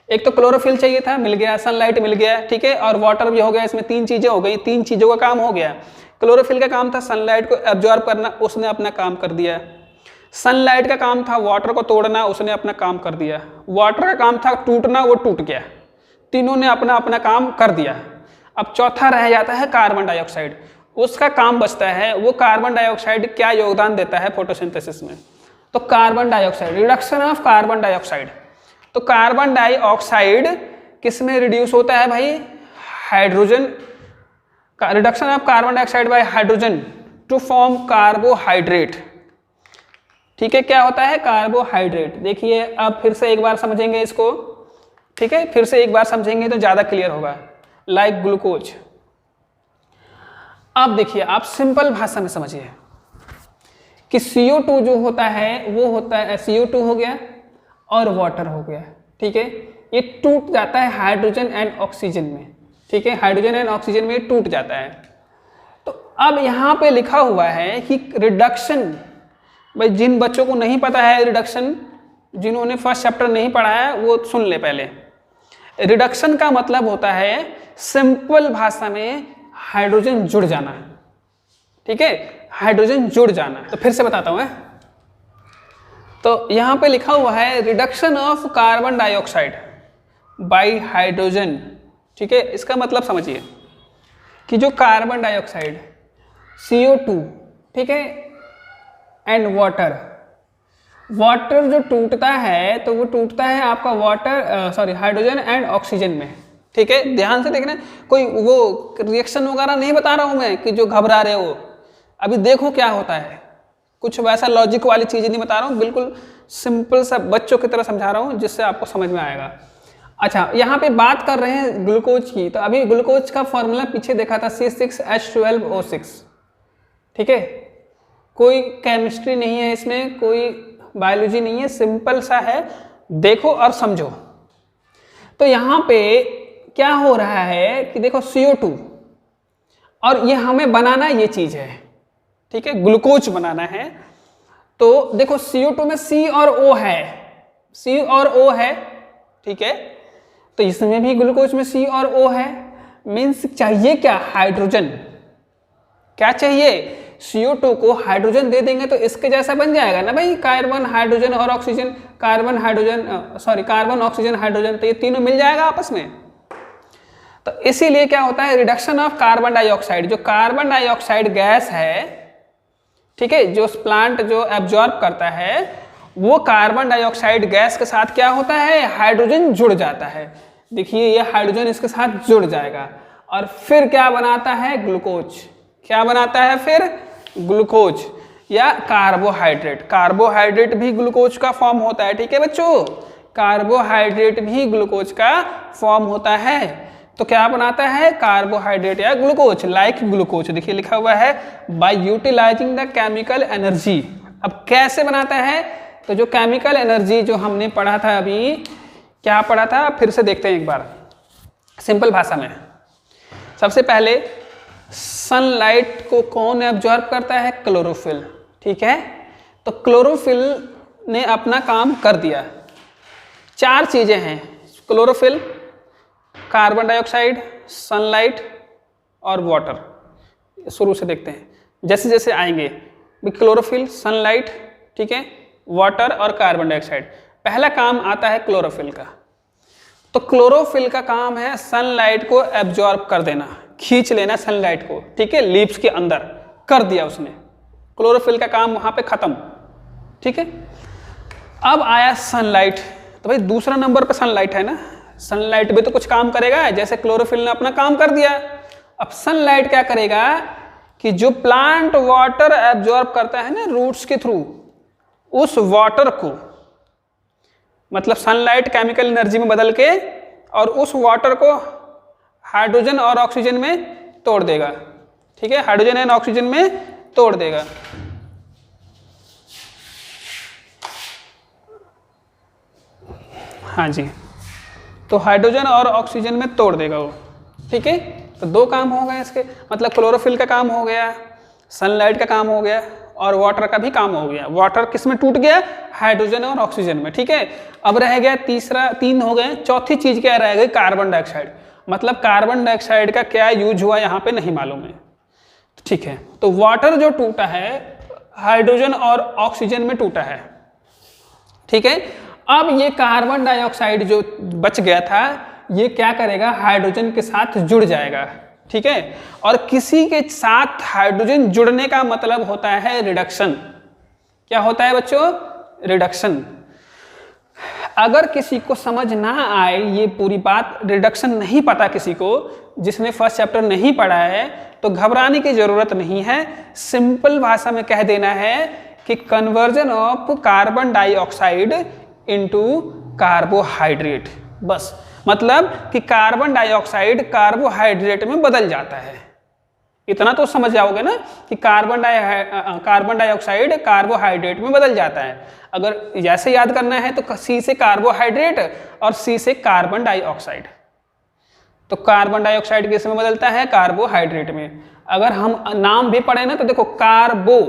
एक तो क्लोरोफिल चाहिए था, मिल गया, सनलाइट मिल गया, ठीक है, और वाटर भी हो गया। इसमें तीन चीजें हो गई, तीन चीजों का काम हो गया। क्लोरोफिल का काम था सनलाइट को एब्जॉर्ब करना, उसने अपना काम कर दिया। सनलाइट का काम था वाटर को तोड़ना, उसने अपना काम कर दिया। वाटर का काम था टूटना, वो टूट गया। तीनों ने अपना अपना काम कर दिया। अब चौथा रह जाता है कार्बन डाइऑक्साइड। उसका काम बचता है, वो कार्बन डाइऑक्साइड क्या योगदान देता है फोटोसिंथेसिस में? तो carbon dioxide, reduction of carbon dioxide. तो कार्बन डाइऑक्साइड किस में रिड्यूस होता है भाई? Hydrogen, reduction of carbon dioxide by hydrogen to form carbohydrate. ठीक है, क्या होता है? कार्बोहाइड्रेट। देखिए अब फिर से एक बार समझेंगे इसको, ठीक है, फिर से एक बार समझेंगे तो ज्यादा क्लियर होगा। Like glucose. अब देखिए, आप सिंपल भाषा में समझिए कि CO2 जो होता है वो होता है CO2 हो गया और वाटर हो गया। ठीक है, ये टूट जाता है हाइड्रोजन एंड ऑक्सीजन में। ठीक है, हाइड्रोजन एंड ऑक्सीजन में टूट जाता है। तो अब यहाँ पे लिखा हुआ है कि रिडक्शन, भाई जिन बच्चों को नहीं पता है रिडक्शन, जिन्होंने फर्स्ट चैप्टर नहीं पढ़ा है वो सुन ले पहले। रिडक्शन का मतलब होता है सिंपल भाषा में हाइड्रोजन जुड़ जाना। ठीक है, हाइड्रोजन जुड़ जाना। तो फिर से बताता हूं मैं। तो यहां पे लिखा हुआ है reduction of carbon dioxide by hydrogen. ठीक है, इसका मतलब समझिए कि जो कार्बन डाइऑक्साइड CO2, ठीक है, एंड वाटर, वाटर जो टूटता है तो वो टूटता है आपका वाटर हाइड्रोजन एंड ऑक्सीजन में। ठीक है, ध्यान से देखना, कोई वो रिएक्शन वगैरह नहीं बता रहा हूं मैं कि जो घबरा रहे हो। अभी देखो क्या होता है, कुछ वैसा लॉजिक वाली चीजें नहीं बता रहा हूँ, बिल्कुल सिंपल सा बच्चों की तरह समझा रहा हूँ जिससे आपको समझ में आएगा। अच्छा, यहाँ पे बात कर रहे हैं ग्लूकोज की। तो अभी ग्लूकोज का फॉर्मूला पीछे देखा था C6H12O6। ठीक है, कोई केमिस्ट्री नहीं है इसमें, कोई बायोलॉजी नहीं है, सिंपल सा है, देखो और समझो। तो यहाँ पे क्या हो रहा है कि देखो CO2, और ये हमें बनाना ये चीज है, ठीक है, ग्लूकोज बनाना है। तो देखो CO2 में C और O है, C और O है, ठीक है, तो इसमें भी ग्लूकोज में C और O है। मीन्स चाहिए क्या? हाइड्रोजन। क्या चाहिए? CO2 को हाइड्रोजन दे देंगे तो इसके जैसा बन जाएगा ना भाई, कार्बन हाइड्रोजन और ऑक्सीजन, कार्बन ऑक्सीजन हाइड्रोजन, तो ये तीनों मिल जाएगा आपस में। तो इसीलिए क्या होता है, रिडक्शन ऑफ कार्बन डाइऑक्साइड। जो कार्बन डाइऑक्साइड गैस है, ठीक है, जो प्लांट जो एब्जॉर्ब करता है, वो कार्बन डाइऑक्साइड गैस के साथ क्या होता है? हाइड्रोजन जुड़ जाता है। देखिए ये हाइड्रोजन इसके साथ जुड़ जाएगा और फिर क्या बनाता है? ग्लूकोज। क्या बनाता है फिर? ग्लूकोज या कार्बोहाइड्रेट। कार्बोहाइड्रेट भी ग्लूकोज का फॉर्म होता है। ठीक है बच्चों, कार्बोहाइड्रेट भी ग्लूकोज का फॉर्म होता है। तो क्या बनाता है? कार्बोहाइड्रेट या ग्लूकोज। लाइक ग्लूकोज, देखिए लिखा हुआ है by utilizing the chemical energy. अब कैसे बनाता है? तो जो केमिकल एनर्जी जो हमने पढ़ा था अभी, क्या पढ़ा था फिर से देखते हैं एक बार सिंपल भाषा में। सबसे पहले सनलाइट को कौन एब्जॉर्ब करता है? क्लोरोफिल। ठीक है, तो क्लोरोफिल ने अपना काम कर दिया। 4 चीजें हैं, क्लोरोफिल, कार्बन डाइऑक्साइड, सनलाइट और वाटर। शुरू से देखते हैं, जैसे जैसे आएंगे। क्लोरोफिल, सनलाइट, ठीक है, वाटर और कार्बन डाइऑक्साइड। पहला काम आता है क्लोरोफिल का। तो क्लोरोफिल का काम है सनलाइट को एब्जॉर्ब कर देना, खींच लेना सनलाइट को। ठीक है, लीव्स के अंदर कर दिया उसने, क्लोरोफिल का काम वहां पे खत्म। ठीक है, अब आया सनलाइट। तो भाई दूसरा नंबर पे सनलाइट है ना, सनलाइट भी तो कुछ काम करेगा, जैसे क्लोरोफिल ने अपना काम कर दिया। अब सनलाइट क्या करेगा कि जो प्लांट वाटर एब्जॉर्ब करता है ना रूट्स के थ्रू, उस वाटर को, मतलब सनलाइट केमिकल एनर्जी में बदल के और उस वाटर को हाइड्रोजन और ऑक्सीजन में तोड़ देगा। ठीक है, हाइड्रोजन एंड ऑक्सीजन में तोड़ देगा। हाँ जी, तो हाइड्रोजन और ऑक्सीजन में तोड़ देगा वो। ठीक है, तो 2 काम हो गए इसके, मतलब क्लोरोफिल का काम हो गया, सनलाइट का काम हो गया और वाटर का भी काम हो गया। वाटर किस में टूट गया? हाइड्रोजन और ऑक्सीजन में। ठीक है, अब रह गया 3 हो गए। चौथी चीज क्या रह गई? Carbon dioxide. मतलब कार्बन डाइऑक्साइड का क्या यूज हुआ यहाँ पे नहीं मालूम है। ठीक है, तो वाटर जो टूटा है हाइड्रोजन और ऑक्सीजन में टूटा है। ठीक है, अब ये कार्बन डाइऑक्साइड जो बच गया था, ये क्या करेगा? हाइड्रोजन के साथ जुड़ जाएगा। ठीक है, और किसी के साथ हाइड्रोजन जुड़ने का मतलब होता है रिडक्शन। क्या होता है बच्चों? रिडक्शन। अगर किसी को समझ ना आए ये पूरी बात, रिडक्शन नहीं पता किसी को, जिसने फर्स्ट चैप्टर नहीं पढ़ा है, तो घबराने की जरूरत नहीं है। सिंपल भाषा में कह देना है कि conversion of carbon dioxide into carbohydrate. बस, मतलब कि कार्बन डाइऑक्साइड कार्बोहाइड्रेट में बदल जाता है। इतना तो समझ जाओगे ना कि कार्बन डाइऑक्साइड कार्बोहाइड्रेट में बदल जाता है। अगर जैसे याद करना है तो सी से कार्बोहाइड्रेट और सी से कार्बन डाइऑक्साइड। तो कार्बन डाइऑक्साइड किस में बदलता है? कार्बोहाइड्रेट में। अगर हम नाम भी पढ़े ना तो देखो कार्बो,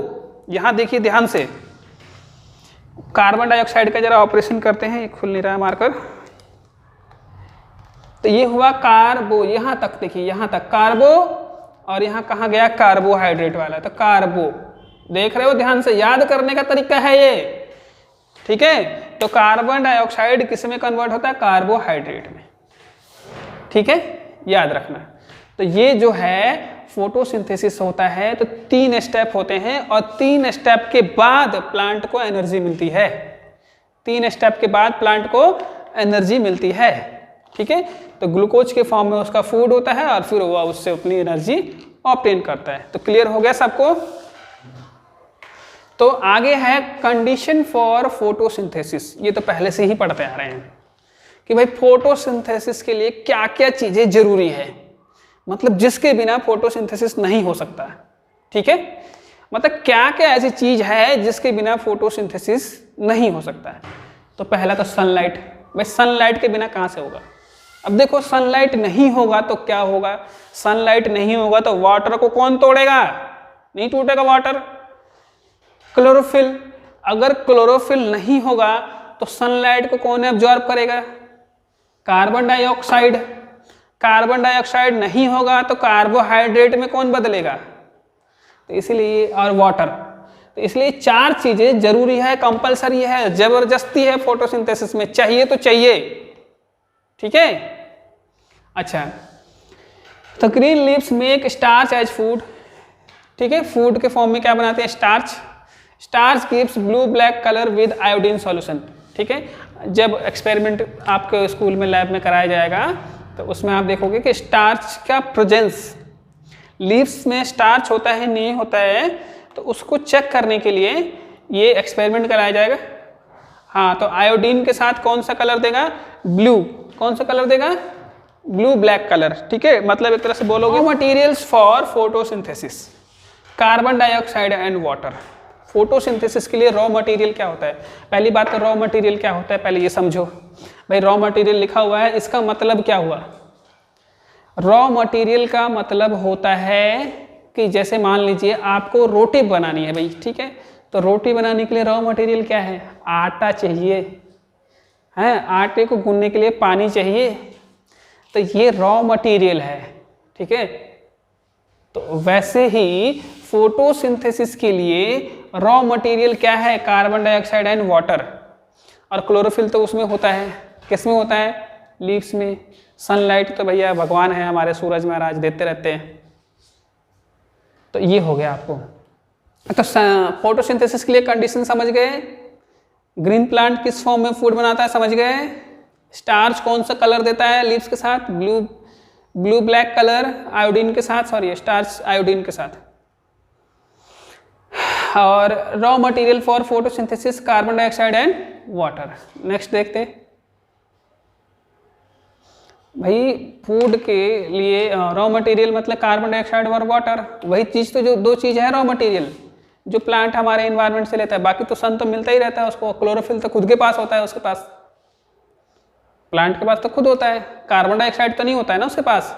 यहां देखिए ध्यान से, कार्बन डाइऑक्साइड का जरा ऑपरेशन करते हैं, खुल नहीं रहा मार्कर। तो ये हुआ कार्बो, यहां तक देखिए, यहां तक कार्बो, और यहां कहां गया? कार्बोहाइड्रेट वाला। तो कार्बो, देख रहे हो ध्यान से, याद करने का तरीका है ये। ठीक है, तो कार्बन डाइऑक्साइड किस में कन्वर्ट होता है? कार्बोहाइड्रेट में। ठीक है, याद रखना। तो ये जो है फोटोसिंथेसिस होता है, तो 3 स्टेप होते हैं और 3 स्टेप के बाद प्लांट को एनर्जी मिलती है। 3 स्टेप के बाद प्लांट को एनर्जी मिलती है। ठीक है, तो ग्लूकोज के फॉर्म में उसका फूड होता है और फिर वह उससे अपनी एनर्जी ऑब्टेन करता है। तो क्लियर हो गया सबको? तो आगे है कंडीशन फॉर फोटोसिंथेसिस। ये तो पहले से ही पढ़ते आ रहे हैं कि भाई फोटोसिंथेसिस के लिए क्या क्या चीजें जरूरी है, मतलब जिसके बिना फोटोसिंथेसिस नहीं हो सकता। ठीक है, मतलब क्या क्या ऐसी चीज है जिसके बिना फोटोसिंथेसिस नहीं हो सकता है। तो पहला तो सनलाइट। भाई सनलाइट के बिना कहाँ से होगा? अब देखो, सनलाइट नहीं होगा तो क्या होगा? सनलाइट नहीं होगा तो वाटर को कौन तोड़ेगा? नहीं टूटेगा वाटर। क्लोरोफिल, अगर क्लोरोफिल नहीं होगा तो सनलाइट को कौन एब्जॉर्ब करेगा? Carbon dioxide. कार्बन डाइऑक्साइड नहीं होगा तो कार्बोहाइड्रेट में कौन बदलेगा? तो इसलिए, और वाटर। तो इसलिए 4 चीजें जरूरी है, कंपलसरी है, जबरदस्ती है फोटोसिंथेसिस में, चाहिए तो चाहिए। ठीक है, अच्छा, तो green leaves make starch as food. ठीक है, फूड के फॉर्म में क्या बनाते हैं? Starch. Starch gives blue black colour with iodine solution. ठीक है, जब एक्सपेरिमेंट आपके स्कूल में लैब में कराया जाएगा तो उसमें आप देखोगे कि स्टार्च का प्रेजेंस, लीव्स में स्टार्च होता है नहीं होता है, तो उसको चेक करने के लिए ये एक्सपेरिमेंट कराया जाएगा। हाँ, तो आयोडीन के साथ कौन सा कलर देगा? ब्लू। कौन सा कलर देगा? Blue black colour. ठीक है, मतलब एक तरह से बोलोगे materials for photosynthesis, carbon dioxide and water. Photosynthesis के लिए रॉ मटेरियल क्या होता है? पहली बात तो रॉ मटेरियल क्या होता है पहले ये समझो भाई। रॉ मटेरियल लिखा हुआ है, इसका मतलब क्या हुआ? रॉ मटेरियल का मतलब होता है कि जैसे मान लीजिए आपको रोटी बनानी है भाई, ठीक है, तो रोटी बनाने के लिए रॉ मटेरियल क्या है? आटा चाहिए, है, आटे को गूंदने के लिए पानी चाहिए, तो ये रॉ मटेरियल है, ठीक है। तो वैसे ही फोटोसिंथेसिस के लिए रॉ मटेरियल क्या है? Carbon dioxide and water. और क्लोरोफिल तो उसमें होता है, किस में होता है? लीव्स में। सनलाइट तो भैया भगवान है हमारे, सूरज महाराज देते रहते हैं। तो ये हो गया आपको। तो फोटोसिंथेसिस के लिए कंडीशन समझ गए। ग्रीन प्लांट किस फॉर्म में फूड बनाता है समझ गए। स्टार्च कौन सा कलर देता है लीव्स के साथ? ब्लू ब्लैक कलर आयोडीन के साथ, सॉरी स्टार्च आयोडीन के साथ। और raw material for photosynthesis carbon dioxide and water. Next देखते हैं भाई, फूड के लिए रॉ मटेरियल मतलब कार्बन डाइऑक्साइड और वाटर, वही चीज़ तो जो दो चीज़ है रॉ मटेरियल जो प्लांट हमारे एनवायरनमेंट से लेता है। बाकी तो सन तो मिलता ही रहता है उसको, क्लोरोफिल तो खुद के पास होता है उसके पास, प्लांट के पास तो खुद होता है। कार्बन डाइऑक्साइड तो नहीं होता है ना उसके पास,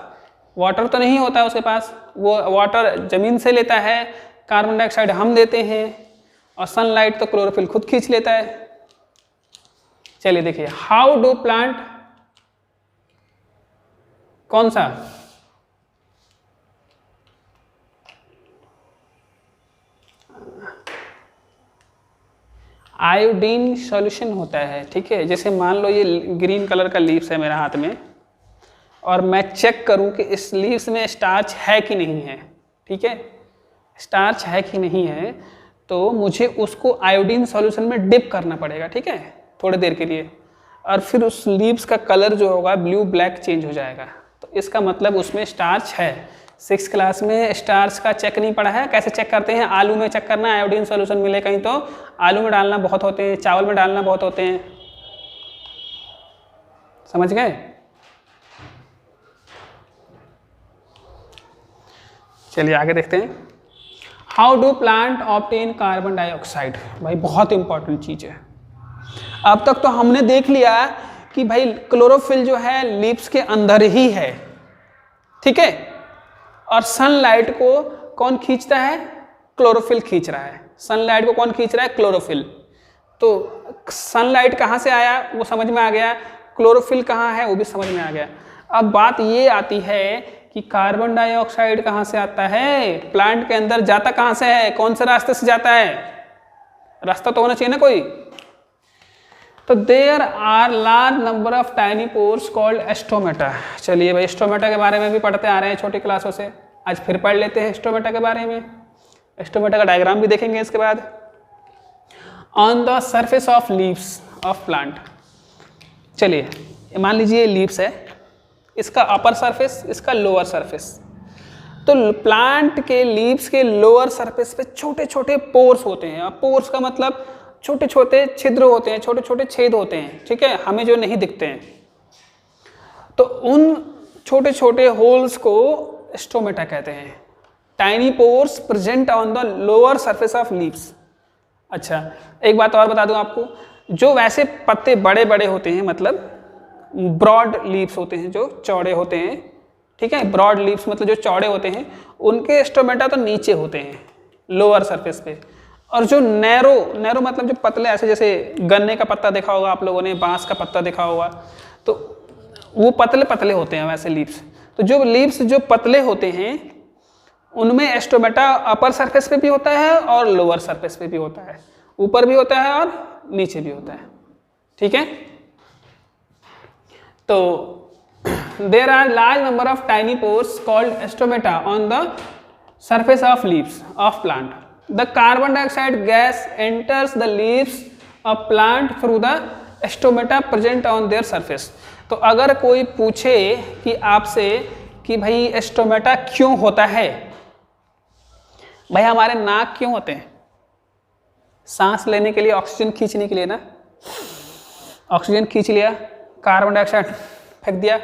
वाटर तो नहीं होता है उसके पास, वो वाटर जमीन से लेता है, कार्बन डाइऑक्साइड हम देते हैं, और सनलाइट तो क्लोरोफिल खुद खींच लेता है। चलिए देखिए, हाउ डू प्लांट, कौन सा? आयोडीन सॉल्यूशन होता है, ठीक है। जैसे मान लो ये ग्रीन कलर का लीव्स है मेरे हाथ में, और मैं चेक करूं कि इस लीव्स में स्टार्च है कि नहीं है, ठीक है, स्टार्च है कि नहीं है, तो मुझे उसको आयोडीन सॉल्यूशन में डिप करना पड़ेगा, ठीक है, थोड़ी देर के लिए, और फिर उस लीव्स का कलर जो होगा ब्लू ब्लैक चेंज हो जाएगा। तो इसका मतलब उसमें स्टार्च है। 6th क्लास में स्टार्च का चेक नहीं पढ़ा है? कैसे चेक करते हैं? आलू में चेक करना, आयोडीन सॉल्यूशन मिले कहीं तो आलू में डालना बहुत होते हैं, चावल में डालना बहुत होते हैं, समझ गए? चलिए आगे देखते हैं। How do plant obtain carbon dioxide? भाई बहुत इंपॉर्टेंट चीज है। अब तक तो हमने देख लिया कि भाई क्लोरोफिल जो है लीव्स के अंदर ही है, ठीक है, और सनलाइट को कौन खींचता है? क्लोरोफिल खींच रहा है। सनलाइट को कौन खींच रहा है? क्लोरोफिल। तो सनलाइट कहाँ से आया वो समझ में आ गया, क्लोरोफिल कहाँ है वो भी समझ में आ गया। अब बात ये आती है कि कार्बन डाइऑक्साइड कहाँ से आता है? प्लांट के अंदर जाता कहाँ से है? कौन से रास्ते से जाता है? रास्ता तो होना चाहिए ना कोई। तो there are large number of tiny pores called stomata. चलिए भाई, स्टोमेटा के बारे में भी पढ़ते आ रहे हैं छोटी क्लासों से, आज फिर पढ़ लेते हैं स्टोमेटा के बारे में। स्टोमेटा का डायग्राम भी देखेंगे इसके बाद। On the surface of leaves of plant, चलिए मान लीजिए लीव्स है, इसका अपर सरफेस, इसका लोअर सरफेस। तो प्लांट के लीव्स के लोअर सरफेस पे छोटे छोटे पोर्स होते हैं। अब पोर्स का मतलब छोटे छोटे छिद्र होते हैं, छोटे छोटे छेद होते हैं, ठीक है, हमें जो नहीं दिखते हैं। तो उन छोटे छोटे होल्स को स्टोमेटा कहते हैं। Tiny pores present on the lower surface of leaves. अच्छा, एक बात और बता दूं आपको, जो वैसे पत्ते बड़े बड़े होते हैं, मतलब ब्रॉड लीव्स होते हैं, जो चौड़े होते हैं, ठीक है, ब्रॉड लीव्स मतलब जो चौड़े होते हैं, उनके स्टोमेटा तो नीचे होते हैं लोअर सरफेस पे। और जो नैरो मतलब जो पतले, ऐसे जैसे गन्ने का पत्ता देखा होगा आप लोगों ने, बांस का पत्ता देखा होगा, तो वो पतले पतले होते हैं वैसे लीव्स। तो जो लीव्स जो पतले होते हैं उनमें स्टोमेटा अपर सरफेस पे भी होता है और लोअर सरफेस पे भी होता है, ऊपर भी होता है और नीचे भी होता है, ठीक है। तो there are large number of tiny pores called stomata on the surface of leaves of plant. The carbon dioxide gas enters the leaves of plant through the stomata present on their surface. तो अगर कोई पूछे कि आपसे कि भाई stomata क्यों होता है, भाई हमारे नाक क्यों होते हैं? सांस लेने के लिए, ऑक्सीजन खींचने के लिए ना। ऑक्सीजन खींच लिया, कार्बन डाइऑक्साइड फेंक दिया।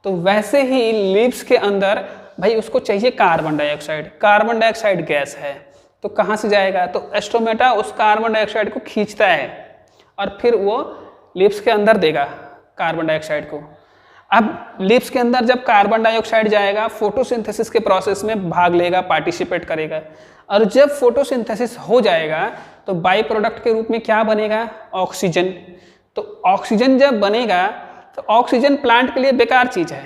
तो वैसे ही लीव्स के अंदर भाई उसको चाहिए carbon dioxide. Carbon dioxide gas है, तो कहाँ से जाएगा? तो एस्टोमेटा उस कार्बन डाइऑक्साइड को खींचता है और फिर वो लिप्स के अंदर देगा कार्बन डाइऑक्साइड को। अब लिप्स के अंदर जब कार्बन डाइऑक्साइड जाएगा, फोटोसिंथेसिस के प्रोसेस में भाग लेगा, पार्टिसिपेट करेगा, और जब फोटोसिंथेसिस हो जाएगा तो बाई प्रोडक्ट के रूप में क्या बनेगा? ऑक्सीजन। तो ऑक्सीजन जब बनेगा तो ऑक्सीजन प्लांट के लिए बेकार चीज है,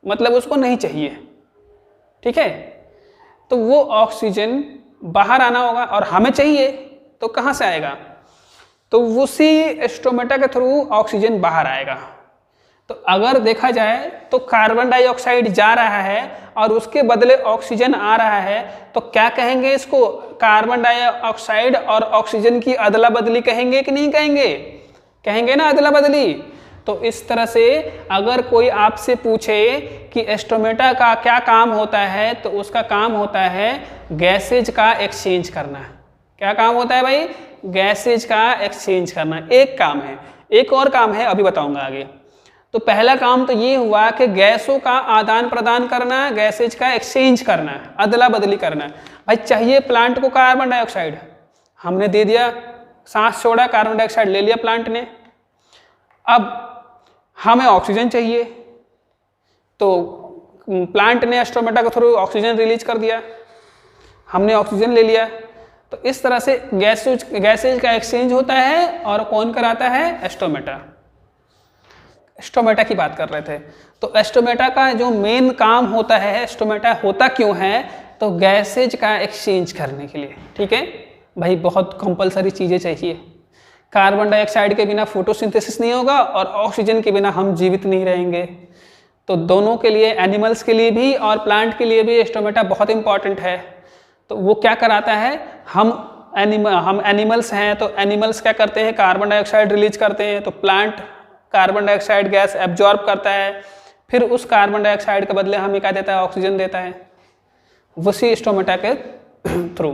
मतलब उसको नहीं चाहिए, ठीक है। तो वो ऑक्सीजन बाहर आना होगा और हमें चाहिए, तो कहाँ से आएगा? तो उसी एस्टोमेटा के थ्रू ऑक्सीजन बाहर आएगा। तो अगर देखा जाए तो कार्बन डाइऑक्साइड जा रहा है और उसके बदले ऑक्सीजन आ रहा है, तो क्या कहेंगे इसको? कार्बन डाइऑक्साइड और ऑक्सीजन की अदला बदली कहेंगे कि नहीं कहेंगे? कहेंगे ना, अदला बदली। तो इस तरह से अगर कोई आपसे पूछे कि एस्टोमेटा का क्या काम होता है, तो उसका काम होता है गैसेज का एक्सचेंज करना। क्या काम होता है भाई? गैसेज का एक्सचेंज करना एक काम है। एक और काम है, अभी बताऊंगा आगे। तो पहला काम तो ये हुआ कि गैसों का आदान प्रदान करना, गैसेज का एक्सचेंज करना, अदला बदली करना। भाई चाहिए प्लांट को कार्बन डाइऑक्साइड, हमने दे दिया, सांस छोड़ा, कार्बन डाइऑक्साइड ले लिया प्लांट ने। अब हमें ऑक्सीजन चाहिए, तो प्लांट ने एस्टोमेटा के थ्रू ऑक्सीजन रिलीज कर दिया, हमने ऑक्सीजन ले लिया। तो इस तरह से गैसेज का एक्सचेंज होता है। और कौन कराता है? एस्टोमेटा। एस्टोमेटा की बात कर रहे थे। तो एस्टोमेटा का जो मेन काम होता है, एस्टोमेटा होता क्यों है? तो गैसेज का एक्सचेंज करने के लिए, ठीक है भाई। बहुत कंपलसरी चीज़ें चाहिए। कार्बन डाइऑक्साइड के बिना फोटोसिंथेसिस नहीं होगा और ऑक्सीजन के बिना हम जीवित नहीं रहेंगे। तो दोनों के लिए, एनिमल्स के लिए भी और प्लांट के लिए भी एस्टोमेटा बहुत इंपॉर्टेंट है। तो वो क्या कराता है? हम एनिमल्स हैं, तो एनिमल्स क्या करते हैं? कार्बन डाइऑक्साइड रिलीज करते हैं। तो plant carbon dioxide gas absorb करता है, फिर उस कार्बन डाइऑक्साइड के बदले हमें क्या देता है? ऑक्सीजन देता है, उसी एस्टोमेटा के थ्रू।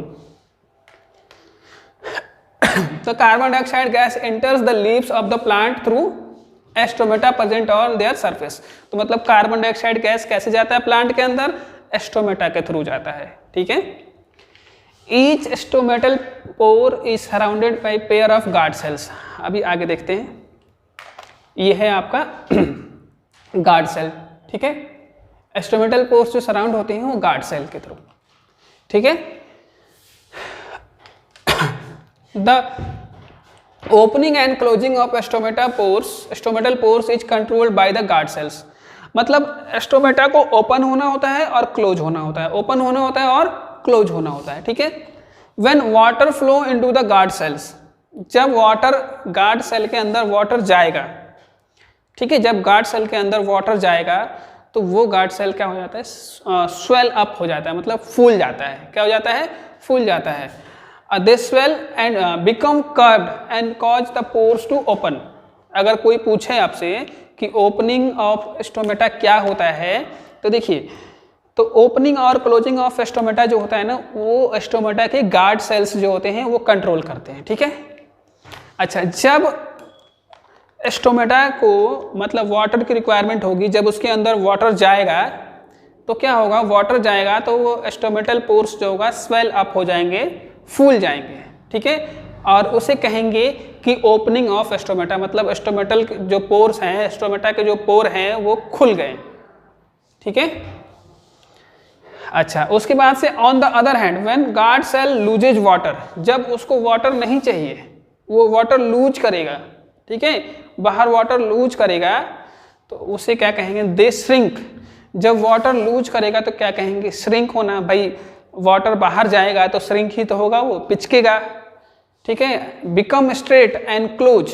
तो carbon dioxide gas enters the leaves of the plant through stomata present on their surface. तो मतलब कार्बन डाइऑक्साइड गैस कैसे जाता है प्लांट के अंदर? एस्टोमेटा के थ्रू जाता है, ठीक है। Each एस्टोमेटल pour is surrounded by pair of guard cells. अभी आगे देखते हैं। ये है आपका गार्ड सेल, ठीक है। एस्टोमेटल पोर्स जो सराउंड होते हैं वो गार्ड सेल के थ्रू, ठीक है। The opening and closing of एस्टोमेटल pores is controlled by the guard cells. मतलब एस्टोमेटा को ओपन होना होता है और क्लोज होना होता है, ओपन होना होता है और क्लोज होना होता है, ठीक है। When water flow into the guard cells, जब वाटर गार्ड सेल के अंदर वाटर जाएगा, ठीक है, जब गार्ड सेल के अंदर वाटर जाएगा तो वो गार्ड सेल क्या हो जाता है? स्वेल अप हो जाता है, मतलब फूल जाता है। क्या हो जाता है? फूल जाता है। They swell and become curved and cause the pores to open. अगर कोई पूछे आपसे कि ओपनिंग ऑफ एस्टोमेटा क्या होता है, तो देखिए, तो ओपनिंग और क्लोजिंग ऑफ एस्टोमेटा जो होता है ना, वो एस्टोमेटा के गार्ड सेल्स जो होते हैं वो कंट्रोल करते हैं, ठीक है। अच्छा, जब एस्टोमेटा को मतलब वाटर की रिक्वायरमेंट होगी, जब उसके अंदर वाटर जाएगा तो क्या होगा? वाटर जाएगा तो वो एस्टोमेटल पोर्स जो होगा स्वेल अप हो जाएंगे, फूल जाएंगे, ठीक है। और उसे कहेंगे कि ओपनिंग ऑफ एस्टोमेटा, मतलब एस्टोमेटल जो पोर्स हैं, एस्टोमेटा के जो पोर हैं वो खुल गए, ठीक है। अच्छा, उसके बाद से on the other hand when guard cell loses water, जब उसको वाटर नहीं चाहिए, वो वाटर लूज करेगा, ठीक है, बाहर वाटर लूज करेगा, तो उसे क्या कहेंगे? दे श्रिंक। जब वाटर लूज करेगा तो क्या कहेंगे? श्रिंक होना। भाई वाटर बाहर जाएगा तो श्रिंक ही तो होगा, वो पिचकेगा, ठीक है। बिकम स्ट्रेट एंड क्लोज,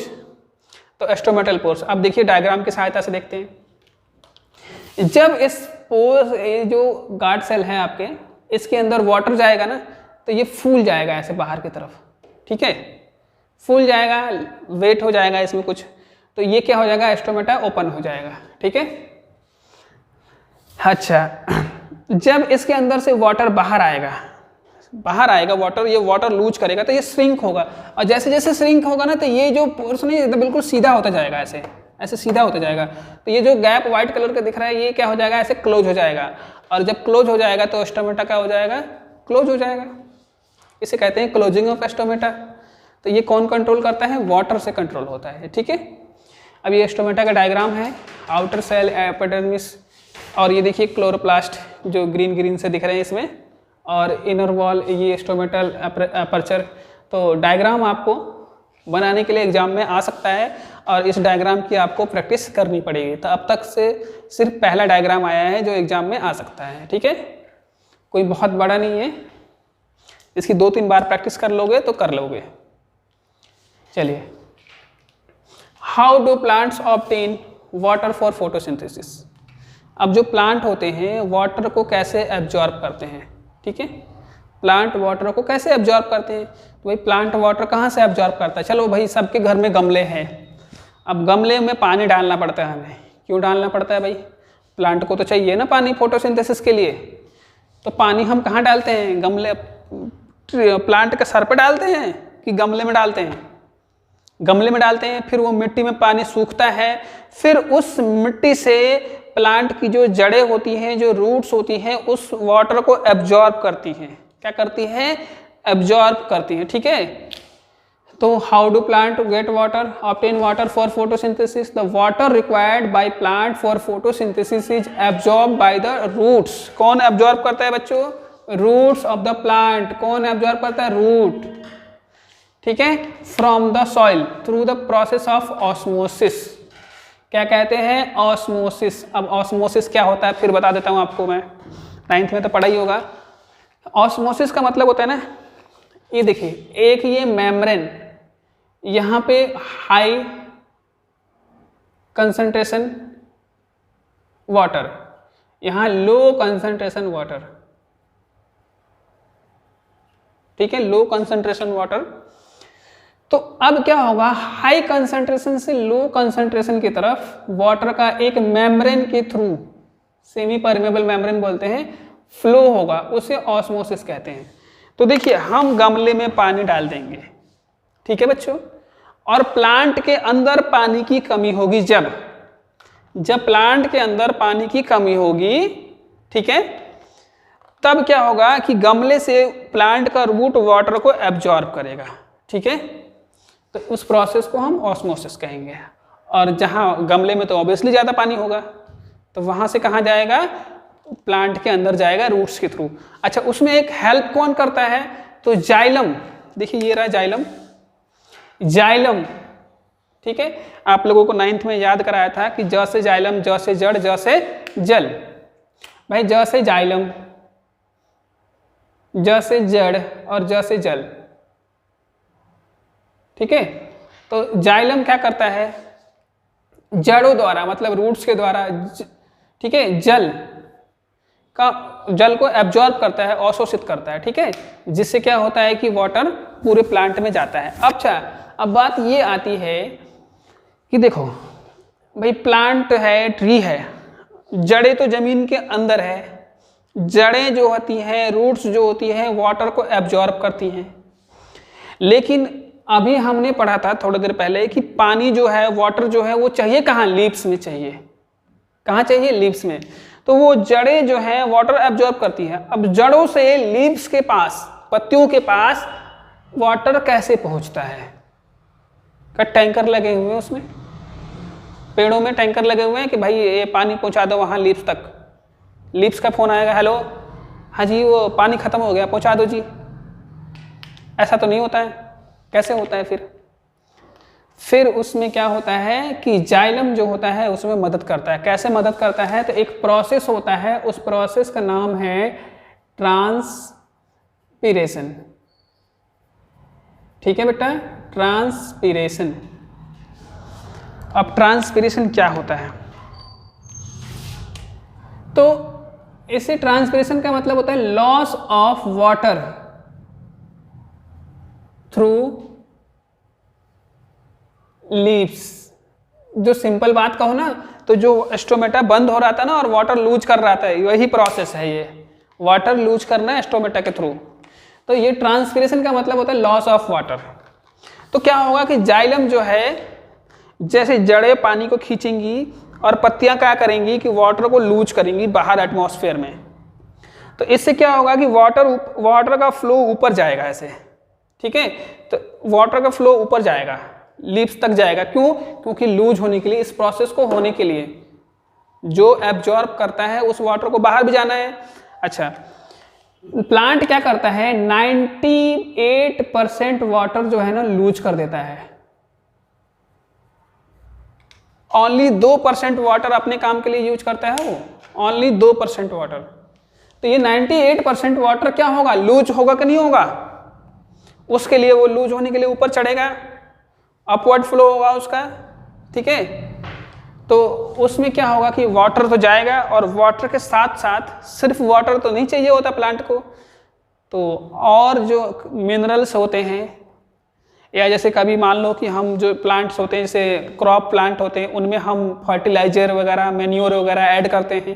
तो एस्टोमेटल पोर्स। अब देखिए डायग्राम की सहायता से देखते हैं। जब इस पोर्स, ये जो गार्ड सेल है आपके, इसके अंदर वाटर जाएगा ना, तो ये फूल जाएगा ऐसे बाहर की तरफ, ठीक है, फूल जाएगा, वेट हो जाएगा इसमें कुछ, तो ये क्या हो जाएगा? एस्टोमेटा ओपन हो जाएगा, ठीक है। अच्छा, जब इसके अंदर से वाटर बाहर आएगा वाटर, ये वाटर लूज करेगा तो ये श्रिंक होगा, और जैसे जैसे श्रिंक होगा ना, तो ये जो पोर्शन है बिल्कुल सीधा होता जाएगा, ऐसे ऐसे सीधा होता जाएगा। तो ये जो गैप व्हाइट कलर का दिख रहा है, ये क्या हो जाएगा? ऐसे क्लोज हो जाएगा। और जब क्लोज हो जाएगा तो एस्टोमेटा क्या हो जाएगा? क्लोज हो जाएगा, इसे कहते हैं क्लोजिंग ऑफ स्टोमेटा। तो ये कौन कंट्रोल करता है? वाटर से कंट्रोल होता है, ठीक है। अब ये स्टोमेटा का डायग्राम है, आउटर सेल एपिडर्मिस, और ये देखिए क्लोरोप्लास्ट जो ग्रीन ग्रीन से दिख रहे हैं इसमें, और इनर वॉल ये स्टोमेटल अपर्चर। तो डायग्राम आपको बनाने के लिए एग्जाम में आ सकता है और इस डायग्राम की आपको प्रैक्टिस करनी पड़ेगी। तो अब तक से सिर्फ पहला डायग्राम आया है जो एग्जाम में आ सकता है, ठीक है, कोई बहुत बड़ा नहीं है। इसकी 2-3 बार प्रैक्टिस कर लोगे तो कर लोगे। चलिए, how do plants obtain water for photosynthesis. अब जो प्लांट होते हैं वाटर को कैसे एब्जॉर्ब करते हैं, ठीक है, प्लांट वाटर को कैसे एब्जॉर्ब करते हैं। तो भाई प्लांट वाटर कहाँ से एब्जॉर्ब करता है? चलो भाई सबके घर में गमले हैं, अब गमले में पानी डालना पड़ता है हमें। क्यों डालना पड़ता है भाई? प्लांट को तो चाहिए ना पानी फोटोसिंथेसिस के लिए। तो पानी हम कहाँ डालते हैं? गमले, प्लांट के सर पे डालते हैं कि गमले में डालते हैं? गमले में डालते हैं। फिर वो मिट्टी में पानी सूखता है, फिर उस मिट्टी से प्लांट की जो जड़ें होती हैं, जो रूट्स होती हैं, उस वाटर को एब्जॉर्ब करती हैं। क्या करती हैं? एब्जॉर्ब करती हैं, ठीक है। तो how do plant get water, obtain water for photosynthesis? The water required by plant for photosynthesis is absorb by the roots. कौन एब्जॉर्ब करता है बच्चों? Roots of the plant. कौन एब्जॉर्ब करता है? रूट, ठीक है, from the soil through the process of osmosis. क्या कहते हैं? ऑस्मोसिस। अब ऑस्मोसिस क्या होता है फिर बता देता हूँ आपको मैं, 9th में तो पढ़ा ही होगा। ऑस्मोसिस का मतलब होता है ना, ये देखिए, एक ये मेम्ब्रेन, यहाँ पे हाई कंसंट्रेशन वाटर, यहाँ लो कंसंट्रेशन वाटर, ठीक है, लो कंसंट्रेशन वाटर। तो अब क्या होगा? हाई कंसंट्रेशन से लो कंसंट्रेशन की तरफ वाटर का एक मेम्ब्रेन के थ्रू, सेमी परमेबल मेम्ब्रेन बोलते हैं, फ्लो होगा, उसे ऑस्मोसिस कहते हैं। तो देखिए, हम गमले में पानी डाल देंगे, ठीक है बच्चों, और प्लांट के अंदर पानी की कमी होगी। जब प्लांट के अंदर पानी की कमी होगी, ठीक है, तब क्या होगा कि गमले से प्लांट का रूट वाटर को एब्जॉर्ब करेगा, ठीक है। तो उस प्रोसेस को हम ऑस्मोसिस कहेंगे। और जहाँ गमले में तो ऑब्वियसली ज़्यादा पानी होगा, तो वहाँ से कहाँ जाएगा? प्लांट के अंदर जाएगा रूट्स के थ्रू। अच्छा, उसमें एक हेल्प कौन करता है? तो जाइलम, देखिए ये रहा जाइलम, जाइलम, ठीक है। आप लोगों को 9th में याद कराया था कि ज से जाइलम, ज से जड़, ज से जल। भाई ज से जाइलम, ज से जड़ और ज से जल, ठीक है। तो जाइलम क्या करता है? जड़ों द्वारा, मतलब रूट्स के द्वारा, ठीक है, जल को एब्जॉर्ब करता है, अवशोषित करता है, ठीक है, जिससे क्या होता है कि वाटर पूरे प्लांट में जाता है। अच्छा, अब बात ये आती है कि देखो भाई, प्लांट है, ट्री है, जड़ें तो जमीन के अंदर है, जड़ें जो होती हैं, रूट्स जो होती हैं, वाटर को एब्जॉर्ब करती हैं। लेकिन अभी हमने पढ़ा था थोड़ी देर पहले कि पानी जो है, वाटर जो है, वो चाहिए कहाँ? लीव्स में चाहिए। कहाँ चाहिए? लीव्स में। तो वो जड़ें जो है वाटर एब्जॉर्ब करती है। अब जड़ों से लीव्स के पास, पत्तियों के पास वाटर कैसे पहुंचता है? का टैंकर लगे हुए हैं उसमें, पेड़ों में टैंकर लगे हुए हैं कि भाई ये पानी पहुंचा दो वहाँ लीव्स तक। लीव्स का फोन आएगा, हेलो हाँ जी वो पानी खत्म हो गया, पहुंचा दो जी। ऐसा तो नहीं होता है। कैसे होता है फिर उसमें क्या होता है कि जाइलम जो होता है उसमें मदद करता है। कैसे मदद करता है? तो एक प्रोसेस होता है, उस प्रोसेस का नाम है ट्रांसपीरेशन, ठीक है बेटा, ट्रांसपीरेशन। अब ट्रांसपीरेशन क्या होता है? तो इसे ट्रांसपीरेशन का मतलब होता है loss of water through leaves. जो सिंपल बात कहो ना, तो जो स्टोमेटा बंद हो रहा था ना और वाटर लूज कर रहा था, वही प्रोसेस है ये, वाटर लूज करना स्टोमेटा के थ्रू। तो ये ट्रांसपीरेशन का मतलब होता है लॉस ऑफ वाटर। तो क्या होगा कि जाइलम जो है, जैसे जड़ें पानी को खींचेंगी और पत्तियां क्या करेंगी कि वाटर को लूज करेंगी बाहर एटमॉस्फेयर में। तो इससे क्या होगा कि वाटर का फ्लो ऊपर जाएगा ऐसे, ठीक है। तो वाटर का फ्लो ऊपर जाएगा, लीव्स तक जाएगा। क्यों? क्योंकि लूज होने के लिए, इस प्रोसेस को होने के लिए जो एब्जॉर्ब करता है उस वाटर को बाहर भी जाना है। अच्छा, प्लांट क्या करता है, 98% वाटर जो है ना लूज कर देता है, ओनली 2% वाटर अपने काम के लिए यूज करता है वो, ओनली 2% वाटर। तो ये 98% वाटर क्या होगा, लूज होगा कि नहीं होगा, उसके लिए वो लूज होने के लिए ऊपर चढ़ेगा, अपवर्ड फ्लो होगा उसका, ठीक है। तो उसमें क्या होगा कि वाटर तो जाएगा, और वाटर के साथ साथ सिर्फ वाटर तो नहीं चाहिए होता प्लांट को, तो और जो मिनरल्स होते हैं, या जैसे कभी मान लो कि हम जो प्लांट्स होते हैं जैसे क्रॉप प्लांट होते हैं, उनमें हम फर्टिलाइजर वगैरह, मैन्योर वगैरह ऐड करते हैं,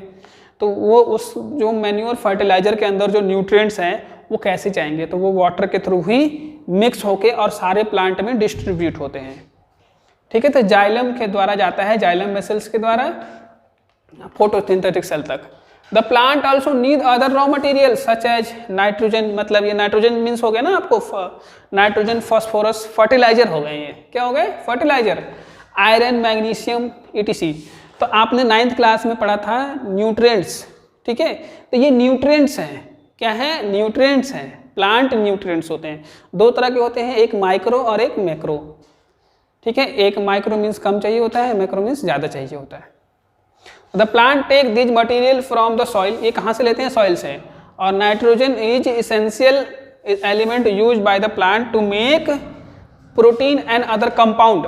तो वो उस जो मैन्योर फर्टिलाइजर के अंदर जो न्यूट्रिएंट्स हैं वो कैसे जाएंगे, तो वो वाटर के थ्रू ही मिक्स होके और सारे प्लांट में डिस्ट्रीब्यूट होते हैं, ठीक है। तो जाइलम के द्वारा जाता है, जाइलम वेसल्स के द्वारा फोटोसिंथेटिक सेल तक। The plant also need other raw material such as nitrogen, मतलब ये नाइट्रोजन मीन्स हो गया ना आपको, नाइट्रोजन, फॉस्फोरस, फर्टिलाइजर हो गए, ये क्या हो गए, फर्टिलाइजर, आयरन, मैग्नीशियम, ईटीसी। तो आपने 9th क्लास में पढ़ा था न्यूट्रिएंट्स, ठीक है। तो ये न्यूट्रिएंट्स हैं, क्या है, न्यूट्रिएंट्स हैं, प्लांट न्यूट्रिएंट्स होते हैं। दो तरह के होते हैं, एक माइक्रो और एक मैक्रो, ठीक है। एक माइक्रो मीन्स कम चाहिए होता है, मैक्रो मीन्स ज़्यादा चाहिए होता है। The plant take this material from the soil, ये कहाँ से लेते हैं, सॉइल से। और nitrogen is essential element use by the plant to make protein and other compound.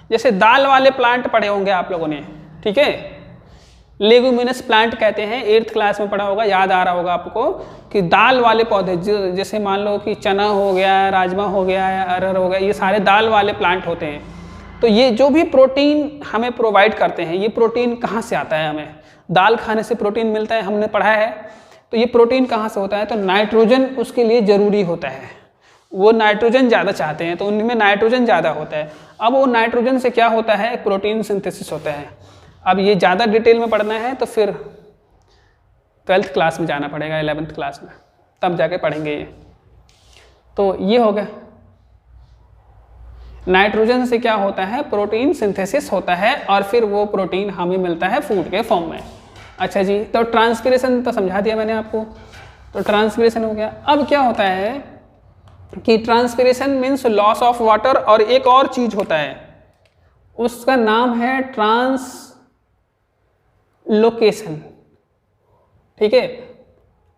जैसे दाल वाले प्लांट पढ़े होंगे आप लोगों ने, ठीक है, लेगुमिनस प्लांट कहते हैं, 8th क्लास में पढ़ा होगा, याद आ रहा होगा आपको कि दाल वाले पौधे, जैसे मान लो कि चना हो गया, राजमा हो गया, अरहर हो गया, ये सारे दाल वाले प्लांट होते हैं। तो ये जो भी प्रोटीन हमें प्रोवाइड करते हैं, ये प्रोटीन कहाँ से आता है, हमें दाल खाने से प्रोटीन मिलता है, हमने पढ़ा है। तो ये प्रोटीन कहाँ से होता है, तो नाइट्रोजन उसके लिए ज़रूरी होता है, वो नाइट्रोजन ज़्यादा चाहते हैं, तो उनमें नाइट्रोजन ज़्यादा होता है। अब वो नाइट्रोजन से क्या होता है, प्रोटीन सिंथेसिस होता है। अब ये ज़्यादा डिटेल में पढ़ना है तो फिर 12th क्लास में जाना पड़ेगा, 11th क्लास में, तब जाके पढ़ेंगे ये। तो ये हो गया, नाइट्रोजन से क्या होता है, प्रोटीन सिंथेसिस होता है, और फिर वो प्रोटीन हमें मिलता है फूड के फॉर्म में। अच्छा जी, तो ट्रांसपिरेशन तो समझा दिया मैंने आपको, तो ट्रांसपिरेशन हो गया। अब क्या होता है कि transpiration means loss of water, और एक और चीज होता है, उसका नाम है ट्रांसलोकेशन, ठीक है।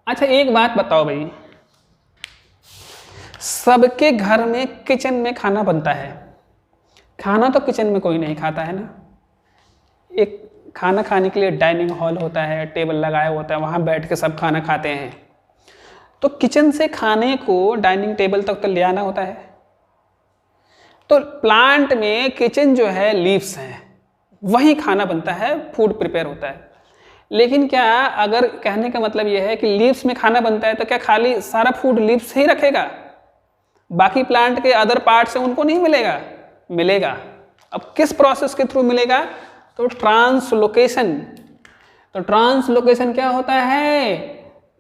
अच्छा, एक बात बताओ भाई, सबके घर में किचन में खाना बनता है, खाना तो किचन में कोई नहीं खाता है ना, एक खाना खाने के लिए डाइनिंग हॉल होता है, टेबल लगाया होता है, वहाँ बैठ के सब खाना खाते हैं। तो किचन से खाने को डाइनिंग टेबल तक तो ले आना होता है। तो प्लांट में किचन जो है लीव्स हैं, वहीं खाना बनता है, फूड प्रिपेयर होता है। लेकिन क्या, अगर कहने का मतलब यह है कि लीव्स में खाना बनता है, तो क्या खाली सारा फूड लीव्स से ही रखेगा, बाकी प्लांट के अदर पार्ट से उनको नहीं मिलेगा? मिलेगा। अब किस प्रोसेस के थ्रू मिलेगा? तो ट्रांसलोकेशन। तो ट्रांसलोकेशन क्या होता है?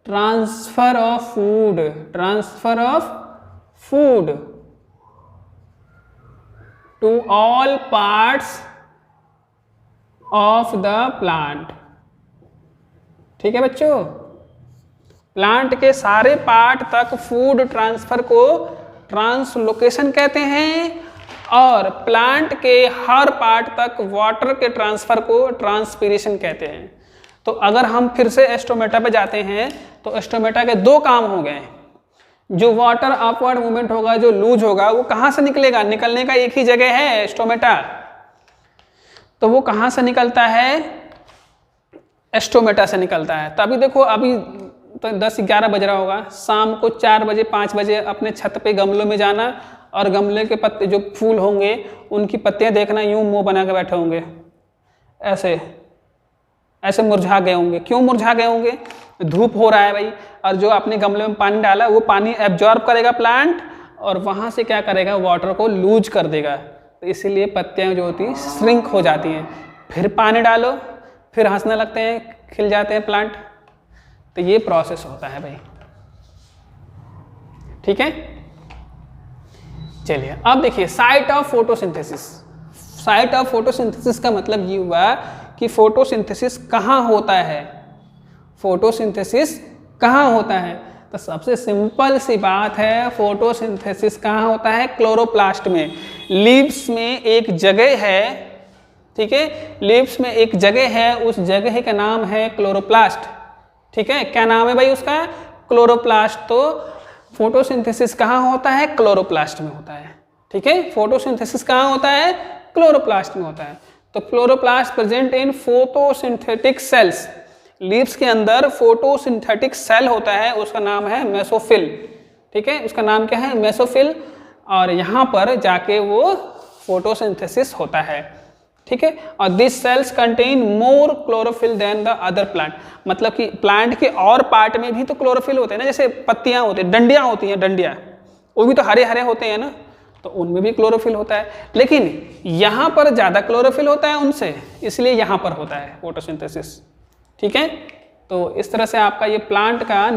Transfer of food, transfer of food to all parts of the plant. ठीक है बच्चों, प्लांट के सारे पार्ट तक फूड ट्रांसफर को ट्रांसलोकेशन कहते हैं, और प्लांट के हर पार्ट तक वाटर के ट्रांसफर को ट्रांसपीरेशन कहते हैं। तो अगर हम फिर से एस्टोमेटा पे जाते हैं, तो एस्टोमेटा के दो काम हो गए। जो वाटर अपवर्ड मूवमेंट होगा, जो लूज होगा, वो कहाँ से निकलेगा? निकलने का एक ही जगह है, एस्टोमेटा। तो वो कहाँ से निकलता है? एस्टोमेटा से निकलता है। तभी देखो, अभी तो 10-11 बज रहा होगा, शाम को 4 बजे 5 बजे अपने छत पे गमलों में जाना, और गमले के पत्ते जो फूल होंगे उनकी पत्तियां देखना, यूं मुंह बना के बैठे होंगे, ऐसे ऐसे मुरझा गए होंगे। क्यों मुरझा गए होंगे? धूप हो रहा है भाई, और जो आपने गमले में पानी डाला वो पानी एब्जॉर्ब करेगा प्लांट, और वहाँ से क्या करेगा? वाटर को लूज कर देगा। तो इसीलिए पत्तियाँ जो होती हैं श्रिंक हो जाती हैं। फिर पानी डालो, फिर हंसने लगते हैं, खिल जाते हैं प्लांट। तो ये प्रोसेस होता है भाई, ठीक है। चलिए अब देखिए site of photosynthesis. Site of photosynthesis का मतलब ये हुआ कि फोटोसिंथेसिस कहाँ होता है, फोटोसिंथेसिस कहाँ होता है। तो सबसे सिंपल सी बात है, फोटोसिंथेसिस कहाँ होता है, क्लोरोप्लास्ट में। लीव्स में एक जगह है, ठीक है, लीव्स में एक जगह है, उस जगह का नाम है क्लोरोप्लास्ट, ठीक है। क्या नाम है भाई उसका, क्लोरोप्लास्ट। तो फोटोसिंथेसिस कहाँ होता है, क्लोरोप्लास्ट में होता है, ठीक है। फोटोसिंथेसिस कहाँ होता है, क्लोरोप्लास्ट में होता है। तो chloroplast present in photosynthetic cells. Leaves के अंदर फोटोसिंथेटिक सेल होता है, उसका नाम है मेसोफिल, ठीक है, उसका नाम क्या है, मेसोफिल। और यहाँ पर जाके वो फोटोसिंथेसिस होता है, ठीक है। और this cells contain more chlorophyll than the other plant. मतलब कि प्लांट के और पार्ट में भी तो क्लोरोफिल होते हैं ना, जैसे पत्तियां होती हैं, डंडियां होती हैं, डंडियां वो भी तो हरे हरे होते हैं ना, तो उनमें भी क्लोरोफिल होता है। लेकिन यहाँ पर ज़्यादा क्लोरोफिल होता है उनसे, इसलिए यहाँ पर होता है फोटोसिंथेसिस, ठीक है। तो इस तरह से आपका ये प्लांट का